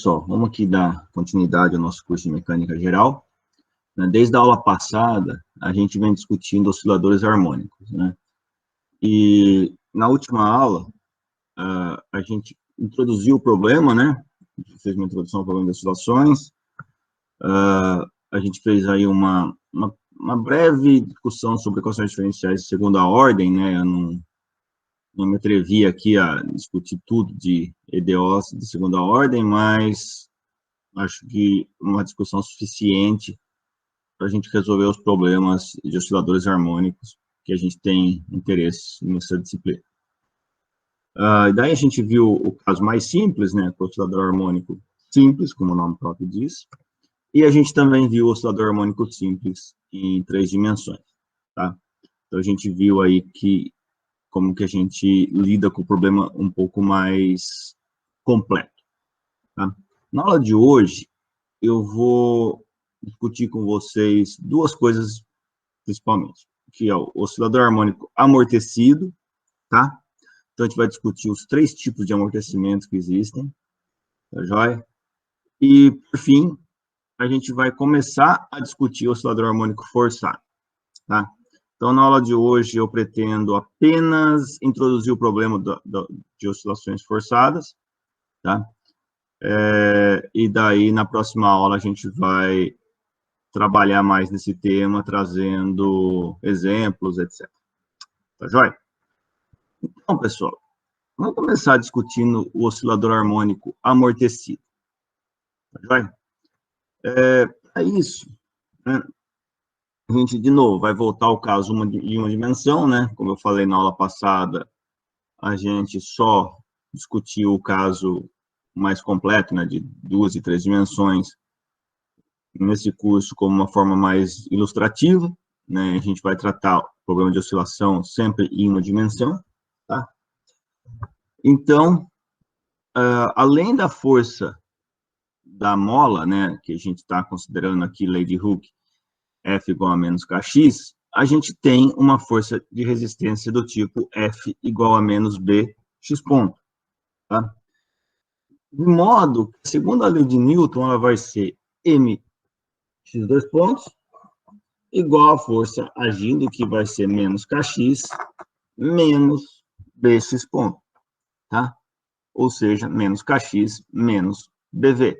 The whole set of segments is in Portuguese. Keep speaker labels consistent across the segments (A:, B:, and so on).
A: Pessoal, vamos aqui dar continuidade ao nosso curso de Mecânica Geral. Desde a aula passada, a gente vem discutindo osciladores harmônicos, né? E na última aula, a gente introduziu o problema, né? A gente fez uma introdução ao problema de oscilações. A gente fez aí uma breve discussão sobre equações diferenciais de segunda ordem, né? Eu não me atrevi aqui a discutir tudo de EDOs de segunda ordem, mas acho que uma discussão suficiente para a gente resolver os problemas de osciladores harmônicos que a gente tem interesse nessa disciplina. Daí a gente viu o caso mais simples, né, o oscilador harmônico simples, como o nome próprio diz, e a gente também viu o oscilador harmônico simples em 3 dimensões, tá? Então a gente viu aí como que a gente lida com o problema um pouco mais completo, tá? Na aula de hoje, eu vou discutir com vocês 2 coisas, principalmente, que é o oscilador harmônico amortecido, tá? Então, a gente vai discutir os 3 tipos de amortecimento que existem, tá joia? E, por fim, a gente vai começar a discutir o oscilador harmônico forçado, tá? Então, na aula de hoje, eu pretendo apenas introduzir o problema de oscilações forçadas, tá? E daí, na próxima aula, a gente vai trabalhar mais nesse tema, trazendo exemplos, etc. Tá joia? Então, pessoal, vamos começar discutindo o oscilador harmônico amortecido. Tá joia? Para isso, né, a gente, de novo, vai voltar ao caso em uma dimensão, né? Como eu falei na aula passada, a gente só discutiu o caso mais completo, né, de 2 e 3 dimensões, nesse curso como uma forma mais ilustrativa, né? A gente vai tratar o problema de oscilação sempre em uma dimensão, tá? Então, além da força da mola, né, que a gente está considerando aqui, lei de Hooke, F igual a menos kx, a gente tem uma força de resistência do tipo F igual a menos B x ponto, tá? De modo que, segundo a lei de Newton, ela vai ser M x 2 pontos igual a força agindo, que vai ser menos kx menos bx ponto, tá? Ou seja, menos kx menos bv,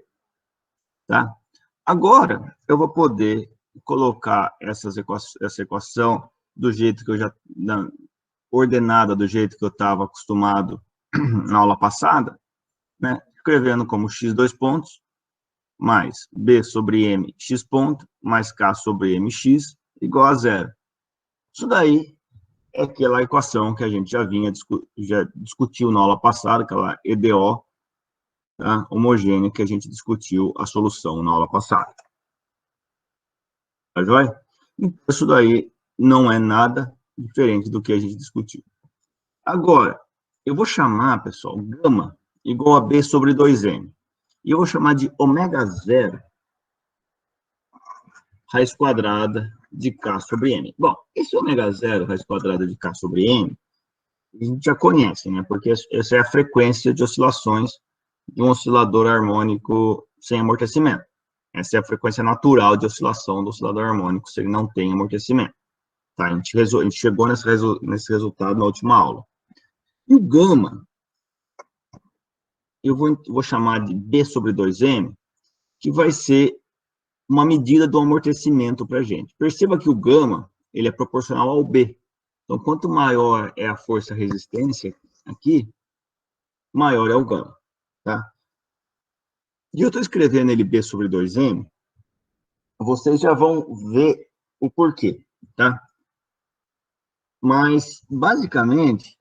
A: tá? Agora, eu vou poder colocar essa equação do jeito que eu já... ordenada do jeito que eu estava acostumado na aula passada, né? Escrevendo como x 2 pontos mais b sobre m x ponto mais k sobre mx igual a 0. Isso daí é aquela equação que a gente já discutiu na aula passada, aquela EDO, tá? Homogênea, que a gente discutiu a solução na aula passada. Tá joia? Então, isso daí não é nada diferente do que a gente discutiu. Agora, eu vou chamar, pessoal, gama igual a b sobre 2m. E eu vou chamar de ômega zero raiz quadrada de k sobre m. Bom, esse ômega zero raiz quadrada de k sobre m, a gente já conhece, né? Porque essa é a frequência de oscilações de um oscilador harmônico sem amortecimento. Essa é a frequência natural de oscilação do oscilador harmônico se ele não tem amortecimento. Tá? A gente chegou nesse resultado na última aula. E o gama, eu vou chamar de B sobre 2M, que vai ser uma medida do amortecimento para a gente. Perceba que o gama, ele é proporcional ao B. Então, quanto maior é a força-resistência aqui, maior é o gama, tá? E eu estou escrevendo ele B sobre 2M, vocês já vão ver o porquê, tá? Mas, basicamente,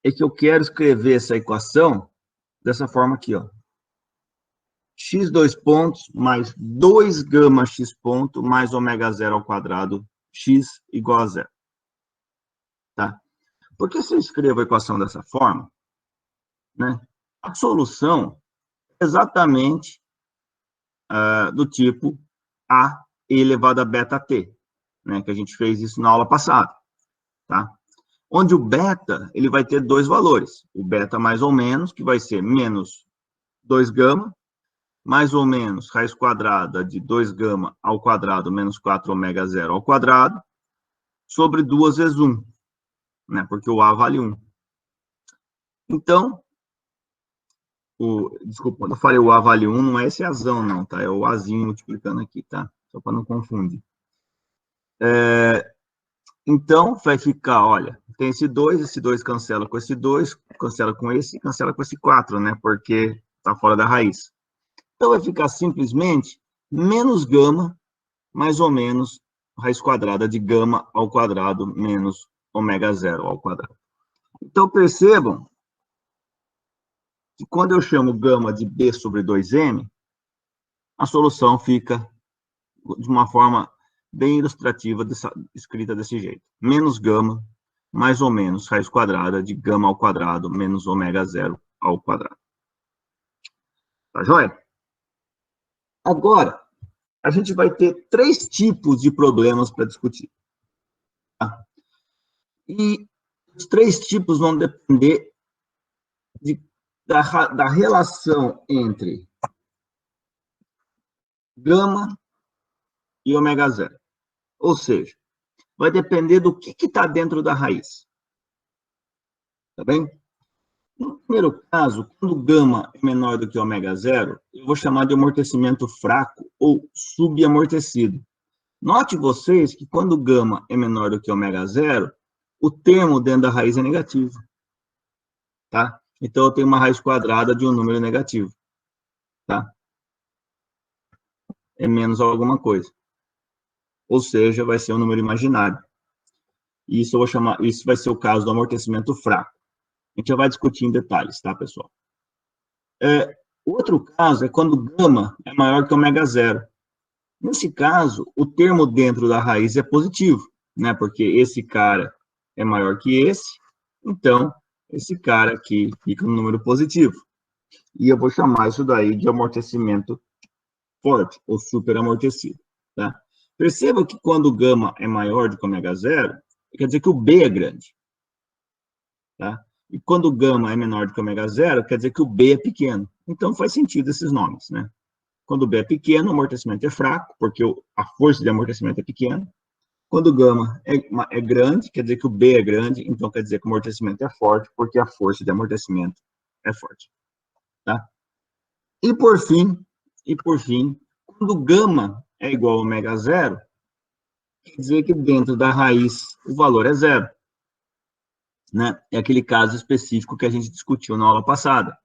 A: é que eu quero escrever essa equação dessa forma aqui, ó. X 2 pontos mais 2 gama x ponto mais ômega zero ao quadrado x igual a 0. Tá? Porque se eu escrevo a equação dessa forma, né, a solução é exatamente do tipo A elevado a beta t, né, que a gente fez isso na aula passada. Tá? Onde o beta ele vai ter 2 valores. O beta mais ou menos, que vai ser menos 2 gama, mais ou menos raiz quadrada de 2 gama ao quadrado menos 4 ômega zero ao quadrado, sobre 2 vezes 1, né? Porque o A vale 1. Então, desculpa, quando eu falei o A vale 1, não é esse Azão, não, tá? É o Azinho multiplicando aqui, tá? Só para não confundir. Então, vai ficar, olha, tem esse 2 cancela com esse 2, cancela com esse, cancela com esse 4, né? Porque está fora da raiz. Então, vai ficar simplesmente menos gama, mais ou menos, raiz quadrada de gama ao quadrado menos ômega zero ao quadrado. Então, percebam que quando eu chamo gama de B sobre 2M, a solução fica de uma forma bem ilustrativa, escrita desse jeito. Menos gama, mais ou menos, raiz quadrada de gama ao quadrado menos ômega zero ao quadrado. Tá joia? Agora, a gente vai ter 3 tipos de problemas para discutir. Tá? E os 3 tipos vão depender da relação entre gama e ômega zero. Ou seja, vai depender do que está dentro da raiz. Tá bem? No primeiro caso, quando gama é menor do que ômega zero, eu vou chamar de amortecimento fraco ou subamortecido. Note vocês que quando gama é menor do que ômega zero, o termo dentro da raiz é negativo. Tá? Então, eu tenho uma raiz quadrada de um número negativo. Tá? É menos alguma coisa. Ou seja, vai ser um número imaginário. Isso eu vou chamar, isso vai ser o caso do amortecimento fraco. A gente já vai discutir em detalhes, tá, pessoal? Outro caso é quando gama é maior que ômega zero. Nesse caso, o termo dentro da raiz é positivo, né? Porque esse cara é maior que esse, então esse cara aqui fica no número positivo. E eu vou chamar isso daí de amortecimento forte, ou superamortecido, tá? Perceba que quando gama é maior do que ômega zero, quer dizer que o B é grande, tá? E quando gama é menor do que ômega zero, quer dizer que o B é pequeno. Então faz sentido esses nomes, né? Quando o B é pequeno, o amortecimento é fraco, porque a força de amortecimento é pequena. Quando o gama é grande, quer dizer que o B é grande, então quer dizer que o amortecimento é forte, porque a força de amortecimento é forte, tá? E por fim, quando gama é igual a ômega zero, quer dizer que dentro da raiz o valor é zero, né? É aquele caso específico que a gente discutiu na aula passada,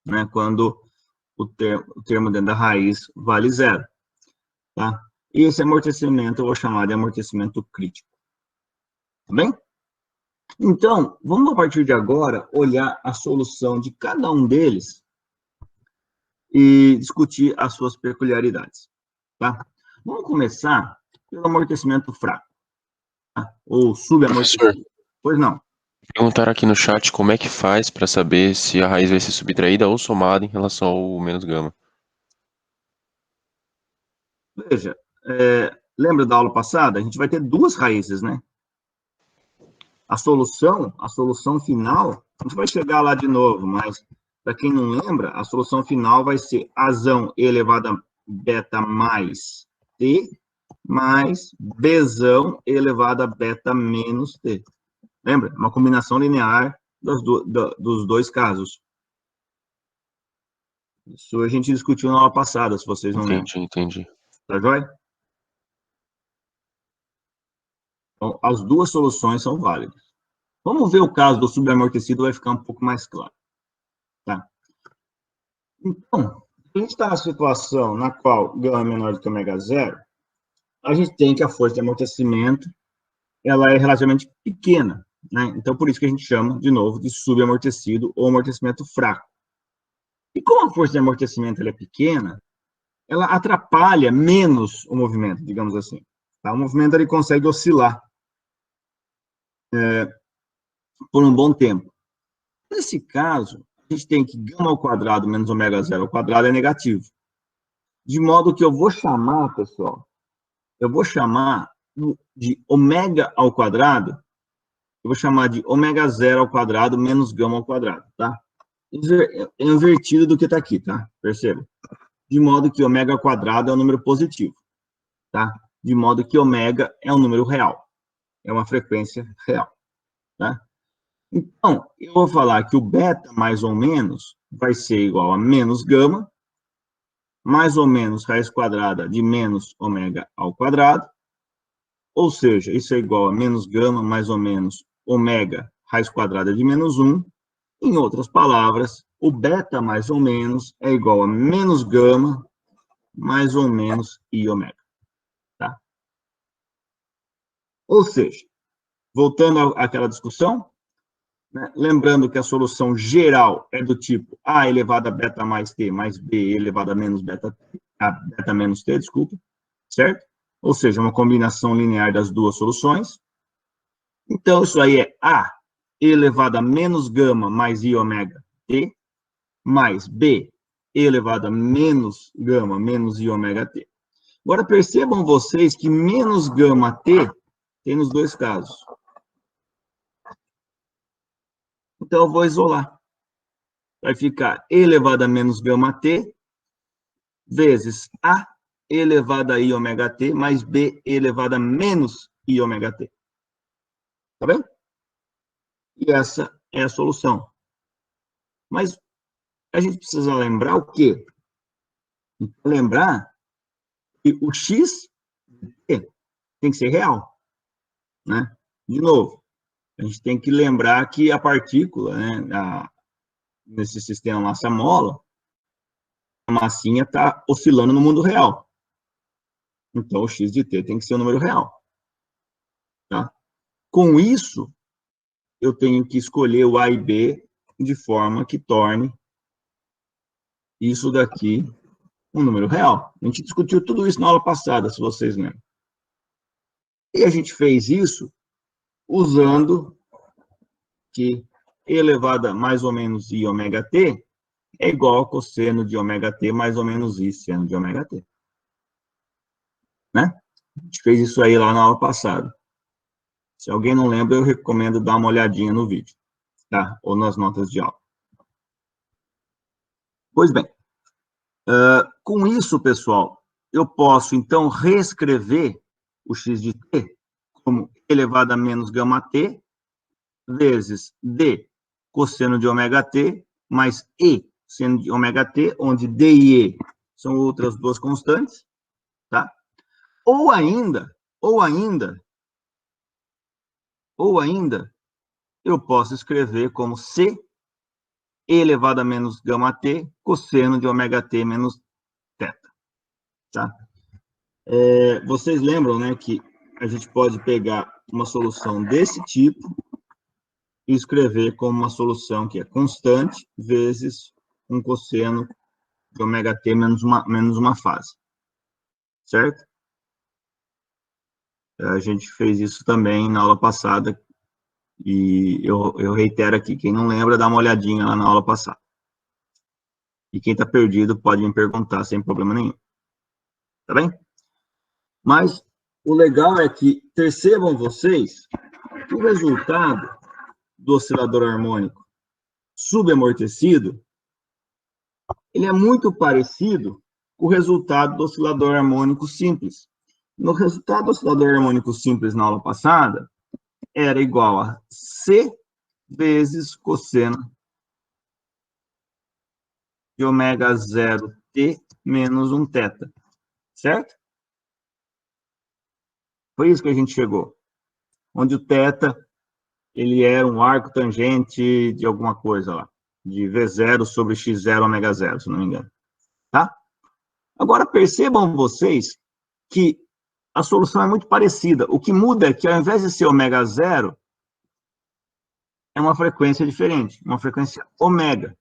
A: né? Quando o termo dentro da raiz vale zero, tá? E esse amortecimento eu vou chamar de amortecimento crítico, tá bem? Então, vamos a partir de agora olhar a solução de cada um deles e discutir as suas peculiaridades, tá? Vamos começar pelo amortecimento fraco, tá? Ou subamortecido.
B: Professor,
A: Pois não.
B: perguntaram aqui no chat como é que faz para saber se a raiz vai ser subtraída ou somada em relação ao menos gama.
A: Veja, lembra da aula passada? A gente vai ter 2 raízes, né? A solução final, a gente vai chegar lá de novo, mas para quem não lembra, a solução final vai ser Azão elevado a beta mais T, mais Bzão elevado a beta menos T. Lembra? Uma combinação linear dos 2 casos. Isso a gente discutiu na aula passada, se vocês não lembram.
B: Entendi.
A: Tá joia? Então, as 2 soluções são válidas. Vamos ver o caso do subamortecido, vai ficar um pouco mais claro. Tá? Então, a gente está na situação na qual gama é menor do que ômega zero, a gente tem que a força de amortecimento ela é relativamente pequena, né? Então, por isso que a gente chama, de novo, de subamortecido ou amortecimento fraco. E como a força de amortecimento ela é pequena, ela atrapalha menos o movimento, digamos assim. Tá? O movimento ele consegue oscilar por um bom tempo. Nesse caso, a gente tem que gama ao quadrado menos ômega zero ao quadrado é negativo. De modo que eu vou chamar, pessoal, de ômega ao quadrado, eu vou chamar de ômega zero ao quadrado menos gama ao quadrado, tá? invertido do que está aqui, tá? Perceba? De modo que ômega quadrado é um número positivo, tá? De modo que ômega é um número real, é uma frequência real, tá? Então, eu vou falar que o beta mais ou menos vai ser igual a menos gama, mais ou menos raiz quadrada de menos ômega ao quadrado, ou seja, isso é igual a menos gama mais ou menos ômega raiz quadrada de menos 1. Em outras palavras, o beta mais ou menos é igual a menos gama mais ou menos i ômega, tá? Ou seja, voltando àquela discussão, né, lembrando que a solução geral é do tipo a elevado a beta mais t mais b elevado a menos beta menos t, desculpa, certo? Ou seja, uma combinação linear das duas soluções. Então, isso aí é a elevado a menos gama mais i ômega t, mais b elevado a menos gama menos i ômega t. Agora, percebam vocês que menos gama t tem nos dois casos. Então, eu vou isolar. Vai ficar e elevado a menos gama t vezes a elevado a i ômega t mais b elevado a menos i ômega t. Tá bem? E essa é a solução. Mas a gente precisa lembrar o quê? Lembrar que o x tem que ser real, né? De novo, a gente tem que lembrar que a partícula, né, nesse sistema massa-mola, a massinha está oscilando no mundo real. Então, o x de t tem que ser um número real. Tá? Com isso, eu tenho que escolher o a e b de forma que torne isso daqui um número real. A gente discutiu tudo isso na aula passada, se vocês lembram. E a gente fez isso usando que e elevado a mais ou menos i ômega t é igual a cosseno de ômega t mais ou menos i seno de ômega t. Né? A gente fez isso aí lá na aula passada. Se alguém não lembra, eu recomendo dar uma olhadinha no vídeo, tá? Ou nas notas de aula. Pois bem, com isso, pessoal, eu posso, então, reescrever o x de t como elevado a menos gama t vezes d cosseno de ômega t mais e seno de ômega t, onde d e e são outras duas constantes, tá? Ou ainda, eu posso escrever como c elevado a menos gama t cosseno de ômega t menos teta, tá? Vocês lembram, né, que a gente pode pegar uma solução desse tipo e escrever como uma solução que é constante vezes um cosseno de ômega t menos uma fase, certo? A gente fez isso também na aula passada e eu reitero aqui, quem não lembra, dá uma olhadinha lá na aula passada. E quem está perdido pode me perguntar sem problema nenhum. Tá bem? Mas o legal é que percebam vocês que o resultado do oscilador harmônico subamortecido, ele é muito parecido com o resultado do oscilador harmônico simples. No resultado do oscilador harmônico simples na aula passada, era igual a C vezes cosseno de ômega 0t menos 1 teta, certo? Foi isso que a gente chegou. Onde o teta, ele era um arco tangente de alguma coisa lá, de V0 sobre x0 ômega 0, se não me engano. Tá? Agora, percebam vocês que a solução é muito parecida. O que muda é que, ao invés de ser ômega 0, é uma frequência diferente, uma frequência ômega.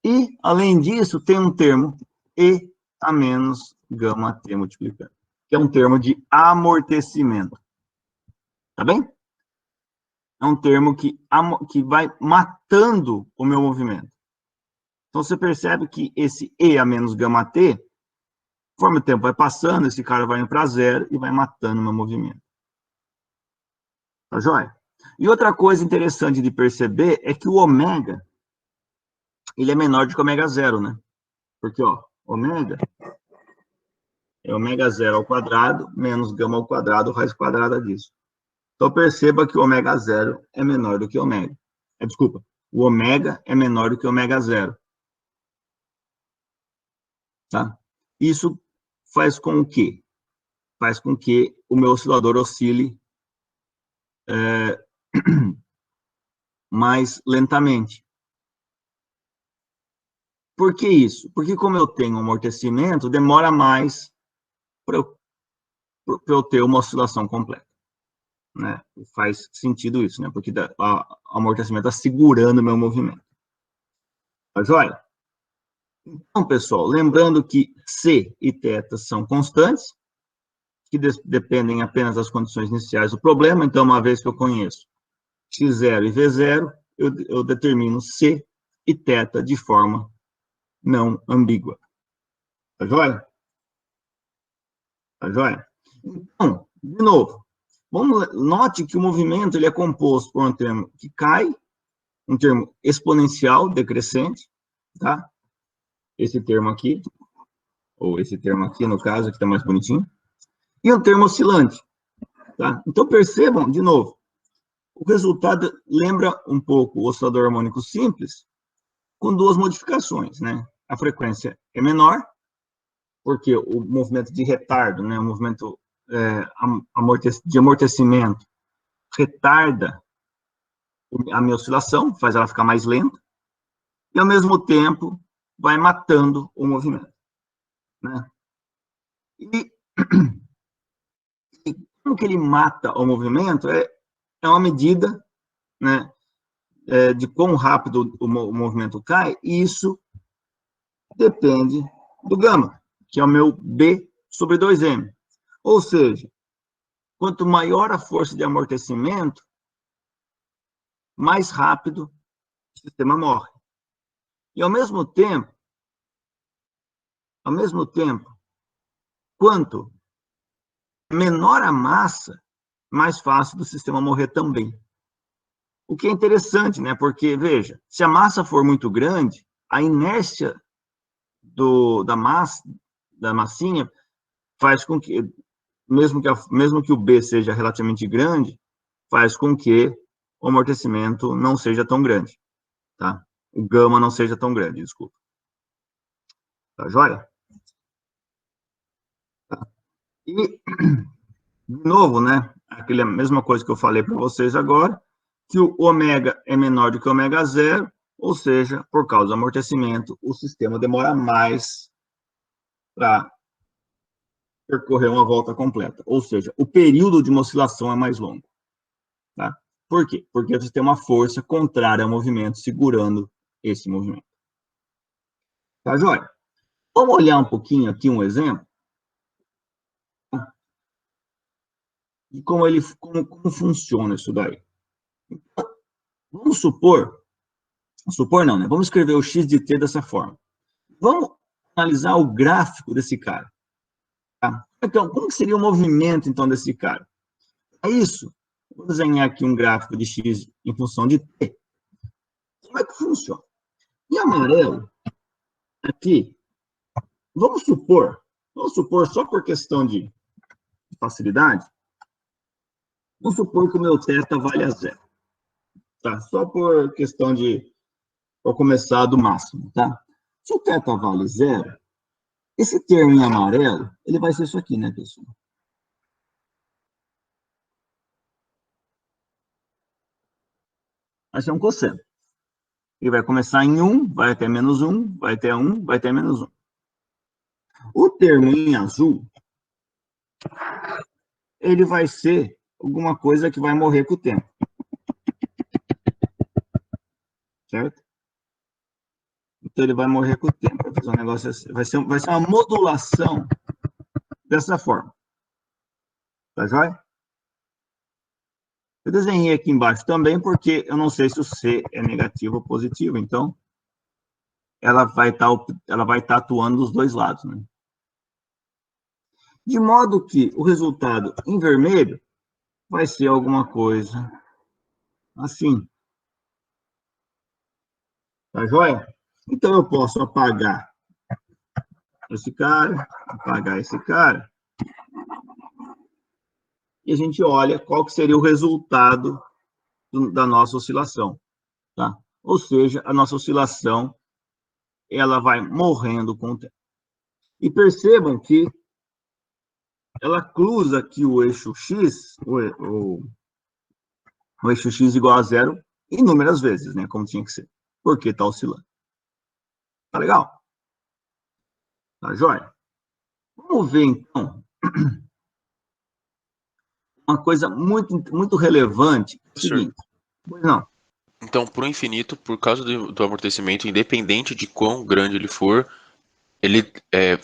A: E, além disso, tem um termo E a menos gama T multiplicando, que é um termo de amortecimento. Tá bem? É um termo que vai matando o meu movimento. Então, você percebe que esse E a menos gama T, conforme o tempo vai passando, esse cara vai indo para zero e vai matando o meu movimento. Tá joia? E outra coisa interessante de perceber é que o ômega, ele é menor do que o ômega zero, né? Porque, ó, ômega é ômega zero ao quadrado menos gama ao quadrado, raiz quadrada disso. Então, perceba que o ômega zero é menor do que o ômega. Desculpa, o ômega é menor do que o ômega zero. Tá? Isso faz com que? Faz com que o meu oscilador oscile mais lentamente. Por que isso? Porque como eu tenho um amortecimento, demora mais para eu ter uma oscilação completa. Né? Faz sentido isso, né? Porque o amortecimento está segurando o meu movimento. Tá joia? Então, pessoal, lembrando que C e θ são constantes, que dependem apenas das condições iniciais do problema. Então, uma vez que eu conheço x0 e v0, eu determino C e θ de forma não ambígua. Tá joia? Tá joia? Então, de novo, note que o movimento ele é composto por um termo que cai, um termo exponencial, decrescente, tá? Esse termo aqui, ou esse termo aqui, no caso, que está mais bonitinho, e um termo oscilante, tá? Então, percebam, de novo, o resultado lembra um pouco o oscilador harmônico simples, com duas modificações, né? A frequência é menor, porque o movimento de retardo, né, o movimento de amortecimento, retarda a minha oscilação, faz ela ficar mais lenta, e ao mesmo tempo vai matando o movimento. Né? E como que ele mata o movimento? É uma medida, né, de quão rápido o movimento cai, e isso depende do gama, que é o meu B sobre 2M. Ou seja, quanto maior a força de amortecimento, mais rápido o sistema morre. E ao mesmo tempo, quanto menor a massa, mais fácil do sistema morrer também. O que é interessante, né? Porque, veja, se a massa for muito grande, a inércia da massinha, faz com que, mesmo que o B seja relativamente grande, faz com que o amortecimento não seja tão grande, tá? O gama não seja tão grande, desculpa. Tá joia? Tá. E, de novo, né? Aquela mesma coisa que eu falei para vocês agora, que o ômega é menor do que o ômega zero, ou seja, por causa do amortecimento, o sistema demora mais para percorrer uma volta completa. Ou seja, o período de uma oscilação é mais longo. Tá? Por quê? Porque você tem uma força contrária ao movimento, segurando esse movimento. Tá, joia? Vamos olhar um pouquinho aqui um exemplo de como funciona isso daí. Então, vamos supor não, né? Vamos escrever o x de t dessa forma. Vamos analisar o gráfico desse cara. Tá? Então, como seria o movimento, então, desse cara? É isso. Vou desenhar aqui um gráfico de x em função de t. Como é que funciona? Em amarelo, aqui, vamos supor só por questão de facilidade, vamos supor que o meu θ vale a zero. Tá? Só por questão de vou começar do máximo, tá? Se o θ vale zero, esse termo em amarelo, ele vai ser isso aqui, né, pessoal? Vai ser um cosseno. Ele vai começar em 1, vai até menos 1, vai até 1, vai até menos 1. O termo em azul, ele vai ser alguma coisa que vai morrer com o tempo. Certo? Então, ele vai morrer com o tempo. Vai fazer um negócio assim. Vai ser uma modulação dessa forma. Tá joia? Eu desenhei aqui embaixo também, porque eu não sei se o C é negativo ou positivo, então ela vai estar atuando dos dois lados, né? De modo que o resultado em vermelho vai ser alguma coisa assim. Tá joia? Então, eu posso apagar esse cara, apagar esse cara, e a gente olha qual que seria o resultado da nossa oscilação, tá? Ou seja, a nossa oscilação, ela vai morrendo com o tempo. E percebam que ela cruza aqui o eixo X, o eixo X igual a zero, inúmeras vezes, né? Como tinha que ser. Porque está oscilando. Tá legal? Tá joia? Vamos ver, então, uma coisa muito relevante. É o seguinte. Pois não.
B: Então, para o infinito, por causa do amortecimento, independente de quão grande ele for, ele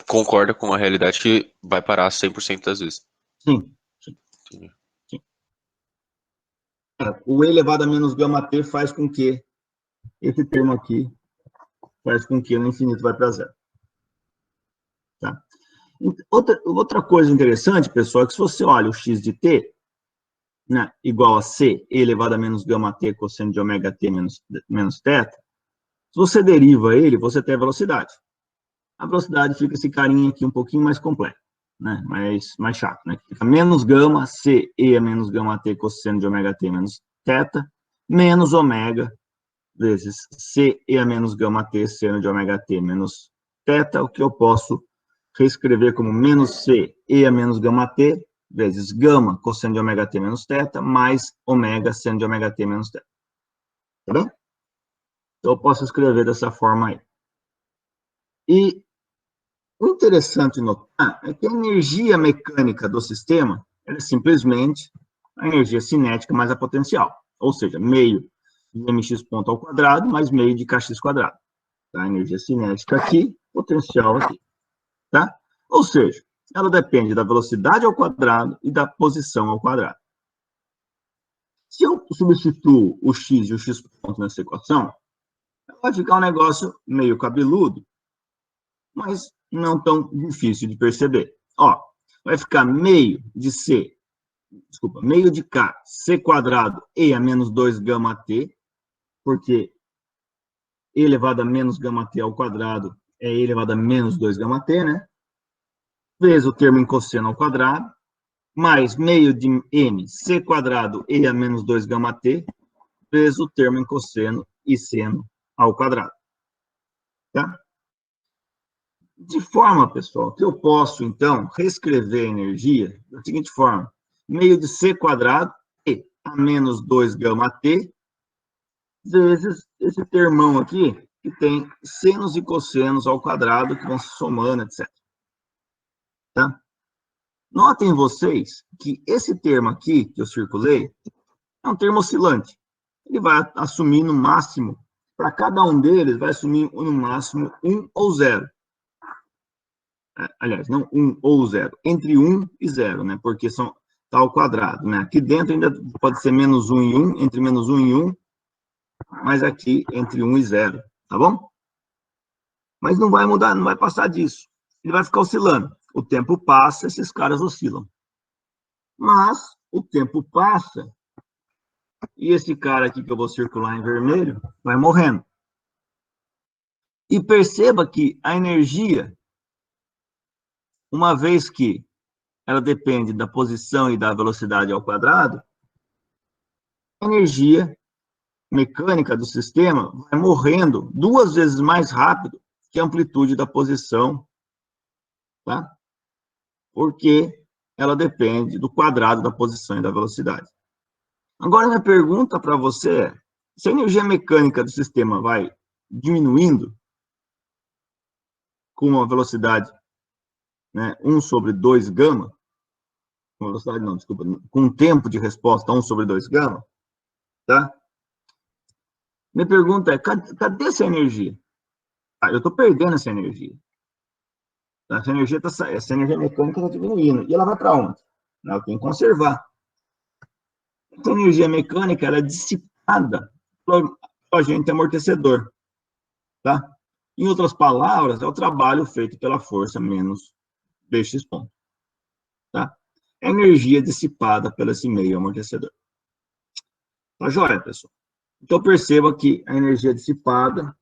B: concorda com a realidade que vai parar 100% das vezes.
A: Sim. Sim. Sim. O E elevado a menos gama T faz com que esse termo aqui faz com que o infinito vai para zero. Tá? Outra coisa interessante, pessoal, é que se você olha o x de t, né, igual a c elevado a menos gama t cosseno de ômega t menos θ, se você deriva ele, você tem a velocidade. A velocidade fica esse carinha aqui um pouquinho mais complexo, né, mais chato, né? Fica menos gama c e a menos gama t cosseno de ômega t menos θ, menos ômega vezes c e a menos gama t seno de ômega t menos θ, o que eu posso reescrever como menos c e a menos gama t vezes gama cosseno de ômega t menos θ mais ômega seno de ômega t menos θ. Tá bem? Então, eu posso escrever dessa forma aí. E o interessante notar é que a energia mecânica do sistema é simplesmente a energia cinética mais a potencial, ou seja, meio de mx ponto ao quadrado mais meio de kx quadrado. Tá? A energia cinética aqui, potencial aqui. Tá? Ou seja, ela depende da velocidade ao quadrado e da posição ao quadrado. Se eu substituo o x e o x ponto nessa equação, vai ficar um negócio meio cabeludo, mas não tão difícil de perceber. Ó, vai ficar meio de meio de k, c quadrado e a menos 2 gama t, porque e elevado a menos gama t ao quadrado é e elevado a menos 2 gama t, né? Vezes o termo em cosseno ao quadrado, mais meio de m, c quadrado e a menos 2 gama t, vezes o termo em cosseno e seno ao quadrado. Tá? De forma, pessoal, que eu posso, então, reescrever a energia da seguinte forma: meio de c quadrado e a menos 2 gama t, vezes esse termão aqui, que tem senos e cossenos ao quadrado, que vão se somando, etc. Tá? Notem vocês que esse termo aqui, que eu circulei, é um termo oscilante. Ele vai assumir no máximo, para cada um deles, vai assumir no máximo 1 ou 0. Aliás, não 1 ou 0, entre 1 e 0, né? Porque está ao quadrado, né? Aqui dentro ainda pode ser menos 1 e 1, entre menos 1 e 1, mas aqui entre 1 e 0, tá bom? Mas não vai mudar, não vai passar disso. Ele vai ficar oscilando. O tempo passa, esses caras oscilam. Mas o tempo passa e esse cara aqui que eu vou circular em vermelho vai morrendo. E perceba que a energia, uma vez que ela depende da posição e da velocidade ao quadrado, a energia mecânica do sistema vai morrendo 2 vezes mais rápido que a amplitude da posição, tá? Porque ela depende do quadrado da posição e da velocidade. Agora, minha pergunta para você é: se a energia mecânica do sistema vai diminuindo com uma velocidade, né, 1 sobre 2 gama, com velocidade não, desculpa, com um tempo de resposta 1 sobre 2 gama, tá? Minha pergunta é: cadê essa energia? Eu estou perdendo essa energia. Essa energia mecânica está diminuindo. E ela vai para onde? Eu tenho que conservar. Essa energia mecânica ela é dissipada pelo agente amortecedor. Tá? Em outras palavras, é o trabalho feito pela força menos dx ponto. Tá? É energia dissipada pelo esse meio amortecedor. Tá joia, pessoal? Então, perceba que a energia dissipada,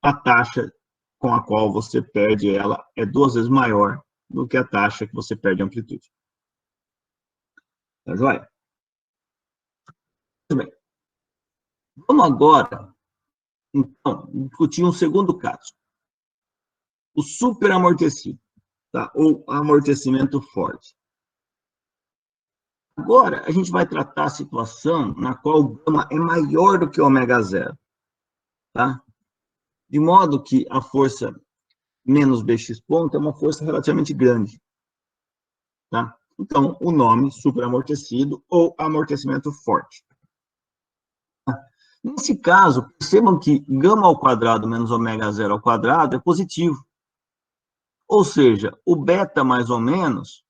A: a taxa com a qual você perde ela é 2 vezes maior do que a taxa que você perde a amplitude. Tá joia? Muito bem. Vamos agora, então, discutir um segundo caso. O superamortecido, tá? Ou amortecimento forte. Agora, a gente vai tratar a situação na qual o gama é maior do que o ômega zero, tá? De modo que a força menos bx ponto é uma força relativamente grande, tá? Então, o nome superamortecido ou amortecimento forte. Nesse caso, percebam que gama ao quadrado menos ômega zero ao quadrado é positivo. Ou seja, o beta mais ou menos,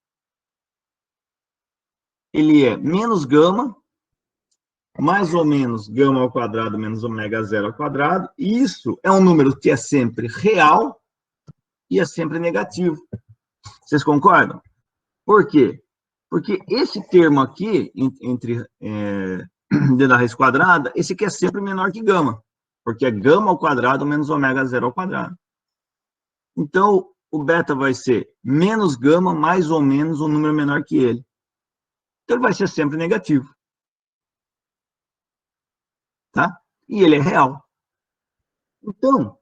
A: ele é menos gama, mais ou menos gama ao quadrado menos ômega zero ao quadrado. E isso é um número que é sempre real e é sempre negativo. Vocês concordam? Por quê? Porque esse termo aqui, entre d da raiz quadrada, esse aqui é sempre menor que gama, porque é gama ao quadrado menos ômega zero ao quadrado. Então, o beta vai ser menos gama, mais ou menos um número menor que ele. Então, ele vai ser sempre negativo. Tá? E ele é real. Então,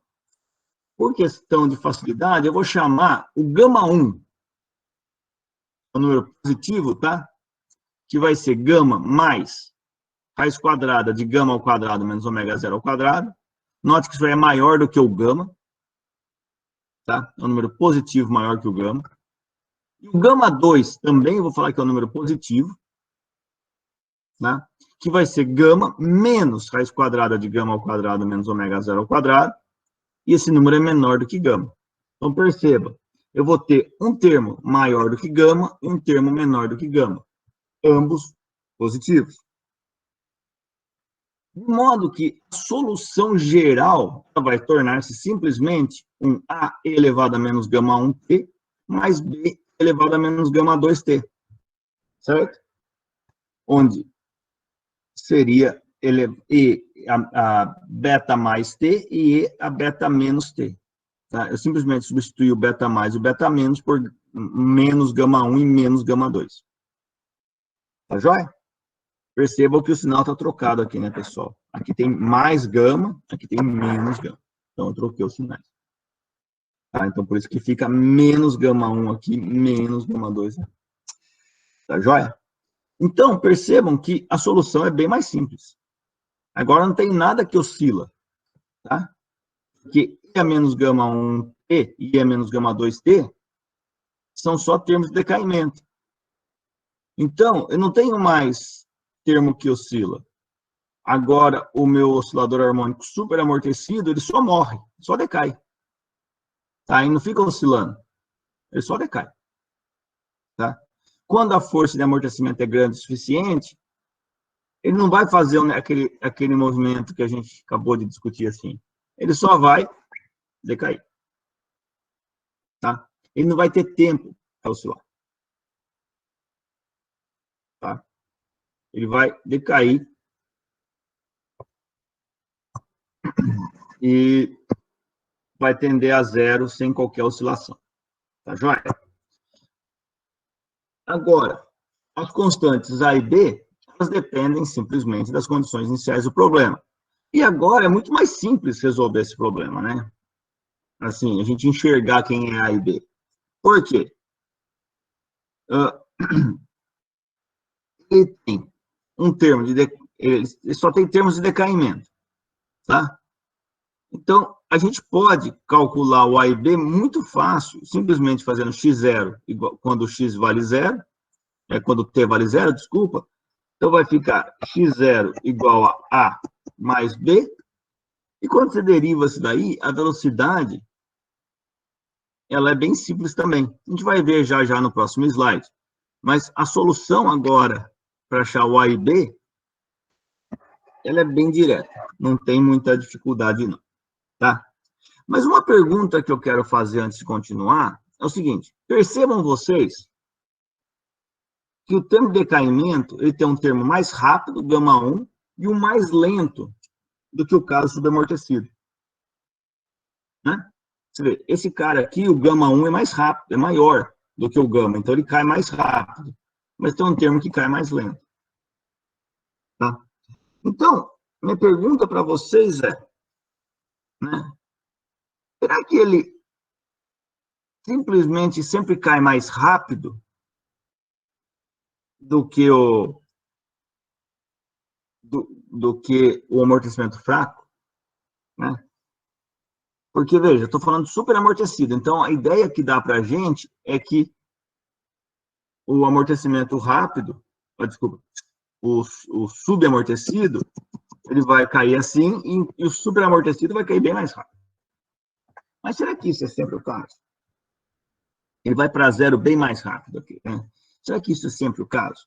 A: por questão de facilidade, eu vou chamar o gama 1, o número positivo, tá? Que vai ser gama mais raiz quadrada de gama ao quadrado menos ômega zero ao quadrado. Note que isso aí é maior do que o gama, tá? É um número positivo maior que o gama. E o gama 2 também eu vou falar que é um número positivo, tá? Que vai ser gama menos raiz quadrada de gama ao quadrado menos ômega zero ao quadrado. E esse número é menor do que gama. Então, perceba, eu vou ter um termo maior do que gama e um termo menor do que gama. Ambos positivos. De modo que a solução geral vai tornar-se simplesmente um A elevado a menos gama 1t mais B elevado a menos gama 2t. Certo? Onde seria a beta mais t e E a beta menos t. Tá? Eu simplesmente substituí o beta mais e o beta menos por menos gama 1 e menos gama 2. Tá joia? Percebam que o sinal está trocado aqui, né, pessoal? Aqui tem mais gama, aqui tem menos gama. Então, eu troquei os sinais. Tá? Então, por isso que fica menos gama 1 aqui, menos gama 2 aqui. Tá joia? Então, percebam que a solução é bem mais simples. Agora, não tem nada que oscila, tá? Porque E a menos gama 1t e E a menos gama 2t são só termos de decaimento. Então, eu não tenho mais termo que oscila. Agora, o meu oscilador harmônico superamortecido, ele só morre, só decai. Tá? E não fica oscilando. Ele só decai. Tá? Quando a força de amortecimento é grande o suficiente, ele não vai fazer aquele movimento que a gente acabou de discutir assim. Ele só vai decair. Tá? Ele não vai ter tempo para oscilar. Tá? Ele vai decair e vai tender a zero sem qualquer oscilação. Tá joia? Agora, as constantes A e B, elas dependem simplesmente das condições iniciais do problema. E agora é muito mais simples resolver esse problema, né? Assim, a gente enxergar quem é A e B. Por quê? Ele tem um termo ele só tem termos de decaimento, tá? Então, a gente pode calcular o A e B muito fácil, simplesmente fazendo x0 igual, quando x vale zero, quando t vale zero, desculpa. Então, vai ficar x0 igual a A mais B. E quando você deriva isso daí, a velocidade, ela é bem simples também. A gente vai ver já no próximo slide. Mas a solução agora, para achar o A e B, ela é bem direta. Não tem muita dificuldade, não. Tá? Mas uma pergunta que eu quero fazer antes de continuar é o seguinte. Percebam vocês que o termo de decaimento, ele tem um termo mais rápido, gama 1, e o mais lento do que o caso subamortecido. Né? Você vê, esse cara aqui, o gama 1 é mais rápido, é maior do que o gama, então ele cai mais rápido. Mas tem um termo que cai mais lento. Tá? Então, minha pergunta para vocês é, né, será que ele simplesmente sempre cai mais rápido do que o amortecimento fraco? Né? Porque, veja, eu estou falando de super amortecido, então a ideia que dá para a gente é que o amortecimento rápido, desculpa, o subamortecido, ele vai cair assim e o superamortecido vai cair bem mais rápido. Mas será que isso é sempre o caso? Ele vai para zero bem mais rápido aqui, né? Será que isso é sempre o caso?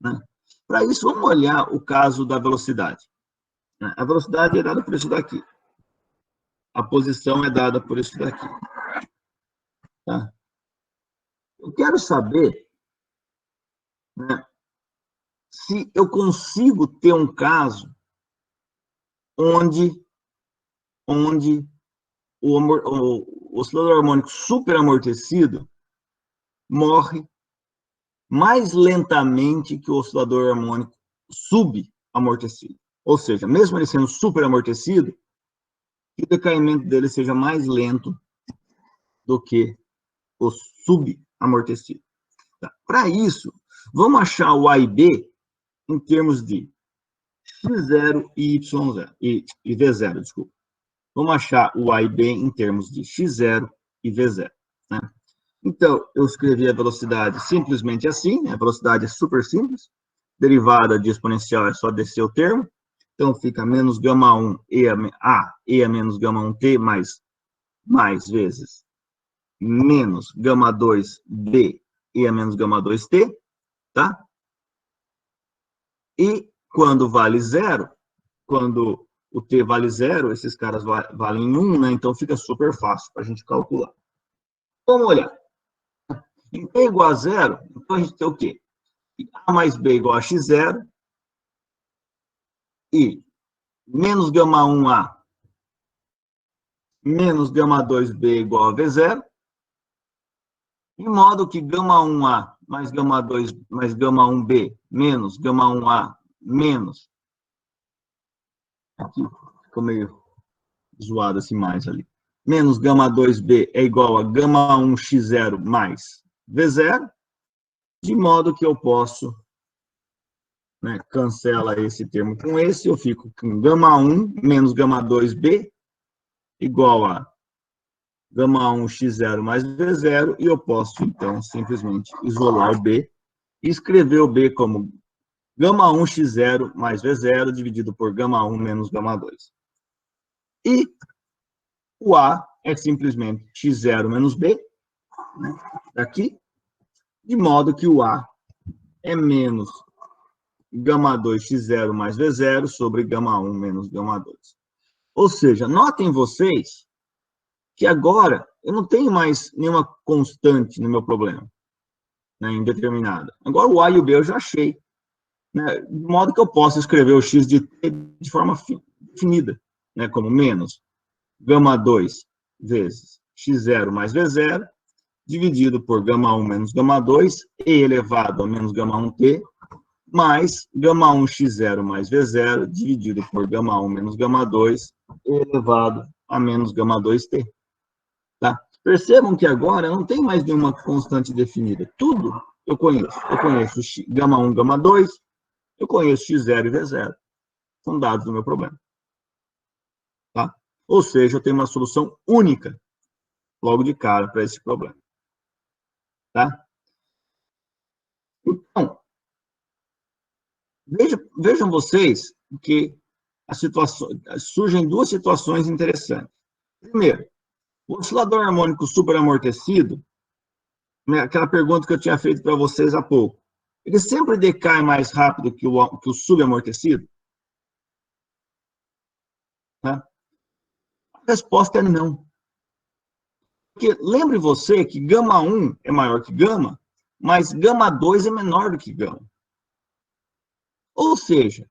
A: Né? Para isso, vamos olhar o caso da velocidade. A velocidade é dada por isso daqui. A posição é dada por isso daqui. Tá? Eu quero saber, né, se eu consigo ter um caso onde o oscilador harmônico superamortecido morre mais lentamente que o oscilador harmônico subamortecido. Ou seja, mesmo ele sendo superamortecido, que o decaimento dele seja mais lento do que o subamortecido. Tá? Para isso, vamos achar o A e B em termos de x0 e y0, e v0, desculpa. Vamos achar o A e B em termos de x0 e v0. Né? Então, eu escrevi a velocidade simplesmente assim, a velocidade é super simples, derivada de exponencial é só descer o termo, então fica menos gama 1 e a menos gama 1t mais vezes menos gama 2b e a menos gama 2t, tá? E quando vale zero, quando o t vale zero, esses caras valem 1, né? Então fica super fácil para a gente calcular. Vamos olhar. Em t igual a zero, então a gente tem o quê? A mais b igual a x0 e menos gama 1a menos gama 2b igual a v0, de modo que gama 1a mais gama 2 mais gama 1b menos gama 1a menos, aqui ficou meio zoado assim mais ali, menos gama 2b é igual a gama 1x0 mais v0, de modo que eu posso, né, cancela esse termo com esse, eu fico com gama 1 menos gama 2b igual a gama 1x0 mais v0, e eu posso, então, simplesmente isolar o b e escrever o b como gama 1x0 mais v0 dividido por gama 1 menos gama 2. E o a é simplesmente x0 menos b, né, daqui, de modo que o a é menos gama 2x0 mais v0 sobre gama 1 menos gama 2. Ou seja, notem vocês que agora eu não tenho mais nenhuma constante no meu problema, né, indeterminada. Agora o a e o b eu já achei, né, de modo que eu posso escrever o x de t de forma definida, né, como menos gama 2 vezes x0 mais v0, dividido por gama 1 menos gama 2, e elevado a menos gama 1t, mais gama 1x0 mais v0, dividido por gama 1 menos gama 2, elevado a menos gama 2t. Tá? Percebam que agora não tem mais nenhuma constante definida. Tudo eu conheço. Eu conheço gama 1, gama 2, eu conheço x0 e v0. São dados do meu problema. Tá? Ou seja, eu tenho uma solução única, logo de cara, para esse problema. Tá? Então, vejam vocês que surgem duas situações interessantes. Primeiro, o oscilador harmônico superamortecido, né, aquela pergunta que eu tinha feito para vocês há pouco, ele sempre decai mais rápido que o subamortecido? Tá? A resposta é não. Porque lembre você que gama 1 é maior que gama, mas gama 2 é menor do que gama. Ou seja,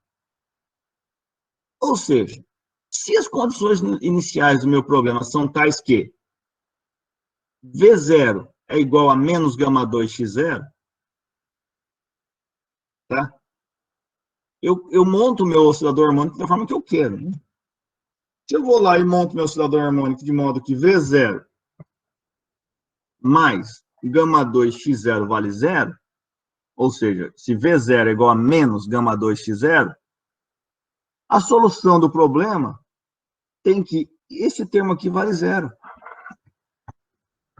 A: Ou seja, se as condições iniciais do meu problema são tais que V0 é igual a menos gama 2x0, tá? Eu monto o meu oscilador harmônico da forma que eu quero. Né? Se eu vou lá e monto meu oscilador harmônico de modo que V0 mais gama 2x0 vale zero, ou seja, se V0 é igual a menos gama 2x0, a solução do problema tem que esse termo aqui vale zero.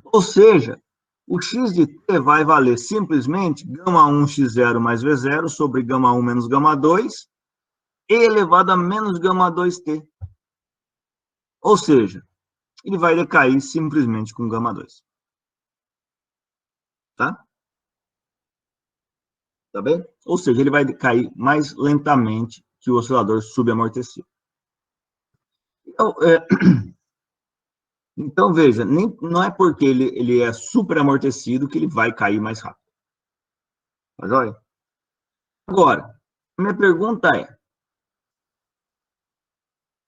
A: Ou seja, o x de t vai valer simplesmente gama 1 x0 mais V0 sobre gama 1 menos gama 2 e elevado a menos gama 2t. Ou seja, ele vai decair simplesmente com gama 2. Tá? Tá bem? Ou seja, ele vai decair mais lentamente que o oscilador subamortecido. Então veja, não é porque ele é superamortecido que ele vai cair mais rápido. Tá joia? Agora, minha pergunta é,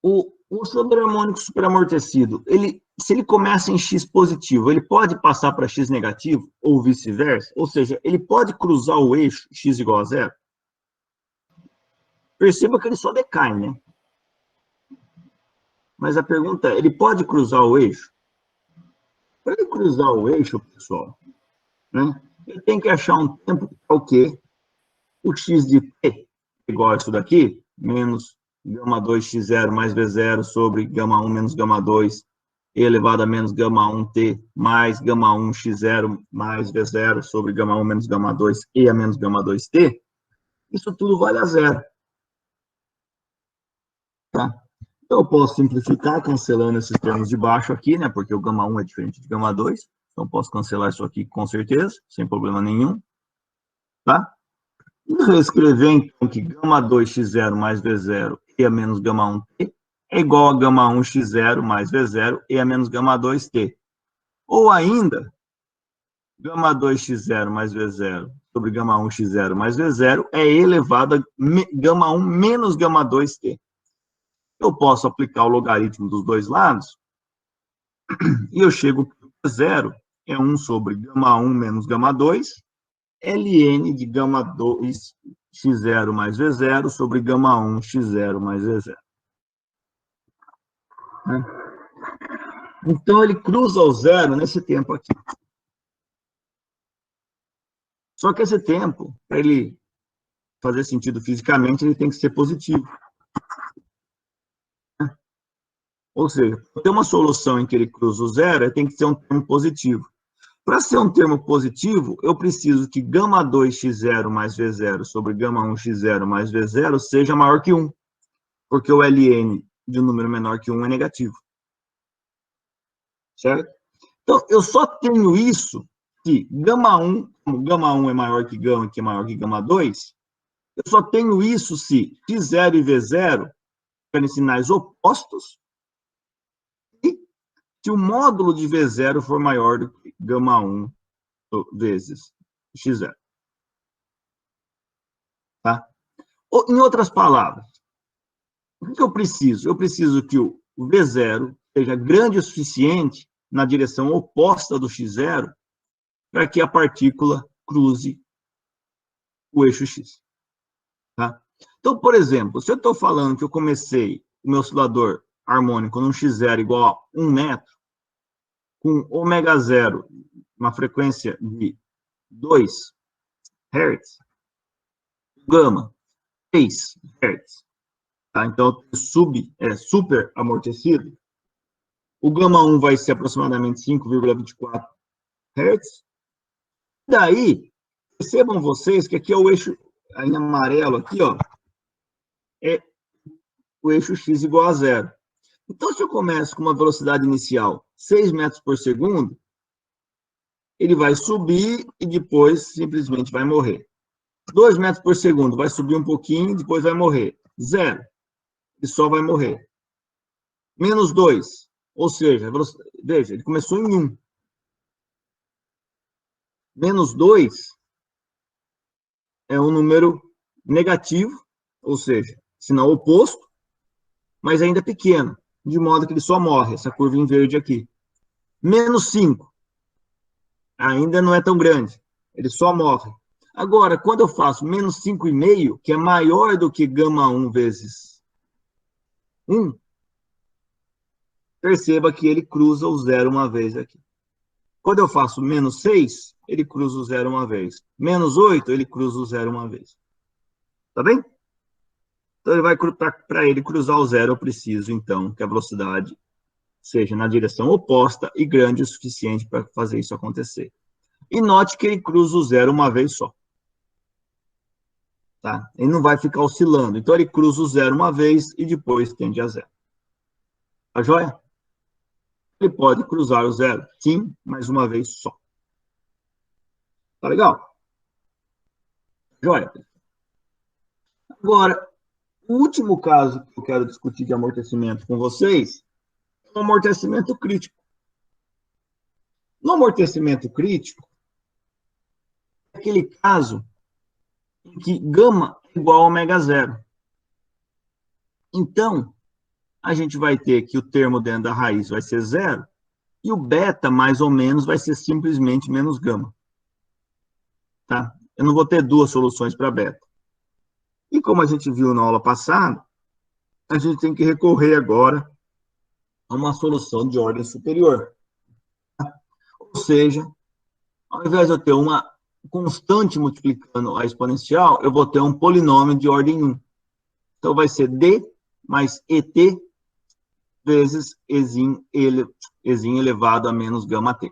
A: o oscilador harmônico superamortecido, se ele começa em x positivo, ele pode passar para x negativo ou vice-versa? Ou seja, ele pode cruzar o eixo x igual a zero? Perceba que ele só decai, né? Mas a pergunta é, ele pode cruzar o eixo? Para ele cruzar o eixo, pessoal, né, ele tem que achar um tempo que é o quê? O x de t, igual a isso daqui, menos gama 2x0 mais v0 sobre gama 1 menos gama 2, e elevado a menos gama 1t, mais gama 1x0 mais v0 sobre gama 1 menos gama 2, e a menos gama 2t, isso tudo vale a zero. Tá? Então, eu posso simplificar cancelando esses termos de baixo aqui, né? Porque o gama 1 é diferente de gama 2. Então, eu posso cancelar isso aqui com certeza, sem problema nenhum. Tá? E reescrever, então, que gama 2x0 mais v0 e a menos gama 1t é igual a gama 1x0 mais v0 e a menos gama 2t. Ou ainda, gama 2x0 mais v0 sobre gama 1x0 mais v0 é elevado a gama 1 menos gama 2t. Eu posso aplicar o logaritmo dos dois lados e eu chego que zero é 1 sobre gama 1 menos gama 2, ln de gama 2 x0 mais v0 sobre gama 1 x0 mais v0. Então, ele cruza o zero nesse tempo aqui. Só que esse tempo, para ele fazer sentido fisicamente, ele tem que ser positivo. Ou seja, para ter uma solução em que ele cruza o zero, ele tem que ser um termo positivo. Para ser um termo positivo, eu preciso que gama 2x0 mais v0 sobre gama 1x0 mais v0 seja maior que 1, porque o ln de um número menor que 1 é negativo. Certo? Então, eu só tenho isso se gama 1, como gama 1 é maior que gama 2, eu só tenho isso se x0 e v0 forem sinais opostos e se o módulo de v0 for maior do que gama 1 vezes x0. Tá? Em outras palavras, o que eu preciso? Eu preciso que o v0 seja grande o suficiente na direção oposta do x0 para que a partícula cruze o eixo x. Tá? Então, por exemplo, se eu estou falando que eu comecei o meu oscilador harmônico num x0 igual a 1 metro, com ômega 0, uma frequência de 2 Hz, gama 3 Hz, tá? Então, super amortecido, o gama 1 vai ser aproximadamente 5,24 Hz. Daí, percebam vocês que aqui é o eixo, em amarelo aqui, ó, é o eixo x igual a zero. Então, se eu começo com uma velocidade inicial 6 metros por segundo, ele vai subir e depois simplesmente vai morrer. 2 metros por segundo, vai subir um pouquinho, depois vai morrer. 0, ele só vai morrer. Menos 2, ou seja, veja, ele começou em 1. Menos 2 é um número negativo, ou seja, sinal oposto, mas ainda é pequeno, de modo que ele só morre, essa curva em verde aqui. Menos 5, ainda não é tão grande, ele só morre. Agora, quando eu faço menos 5,5, que é maior do que gama 1 vezes 1, perceba que ele cruza o zero uma vez aqui. Quando eu faço menos 6, ele cruza o zero uma vez. Menos 8, ele cruza o zero uma vez. Tá bem? Então, para ele cruzar o zero, eu preciso, então, que a velocidade seja na direção oposta e grande o suficiente para fazer isso acontecer. E note que ele cruza o zero uma vez só. Tá? Ele não vai ficar oscilando. Então, ele cruza o zero uma vez e depois tende a zero. Tá joia? Ele pode cruzar o zero, sim, mas uma vez só. Tá legal? Joia? Agora, o último caso que eu quero discutir de amortecimento com vocês é o amortecimento crítico. No amortecimento crítico, é aquele caso em que gama é igual a ômega zero. Então, a gente vai ter que o termo dentro da raiz vai ser zero, e o beta, mais ou menos, vai ser simplesmente menos gama. Tá? Eu não vou ter duas soluções para beta. E como a gente viu na aula passada, a gente tem que recorrer agora a uma solução de ordem superior. Ou seja, ao invés de eu ter uma constante multiplicando a exponencial, eu vou ter um polinômio de ordem 1. Então, vai ser D mais ET vezes Ezinho elevado a menos gama T.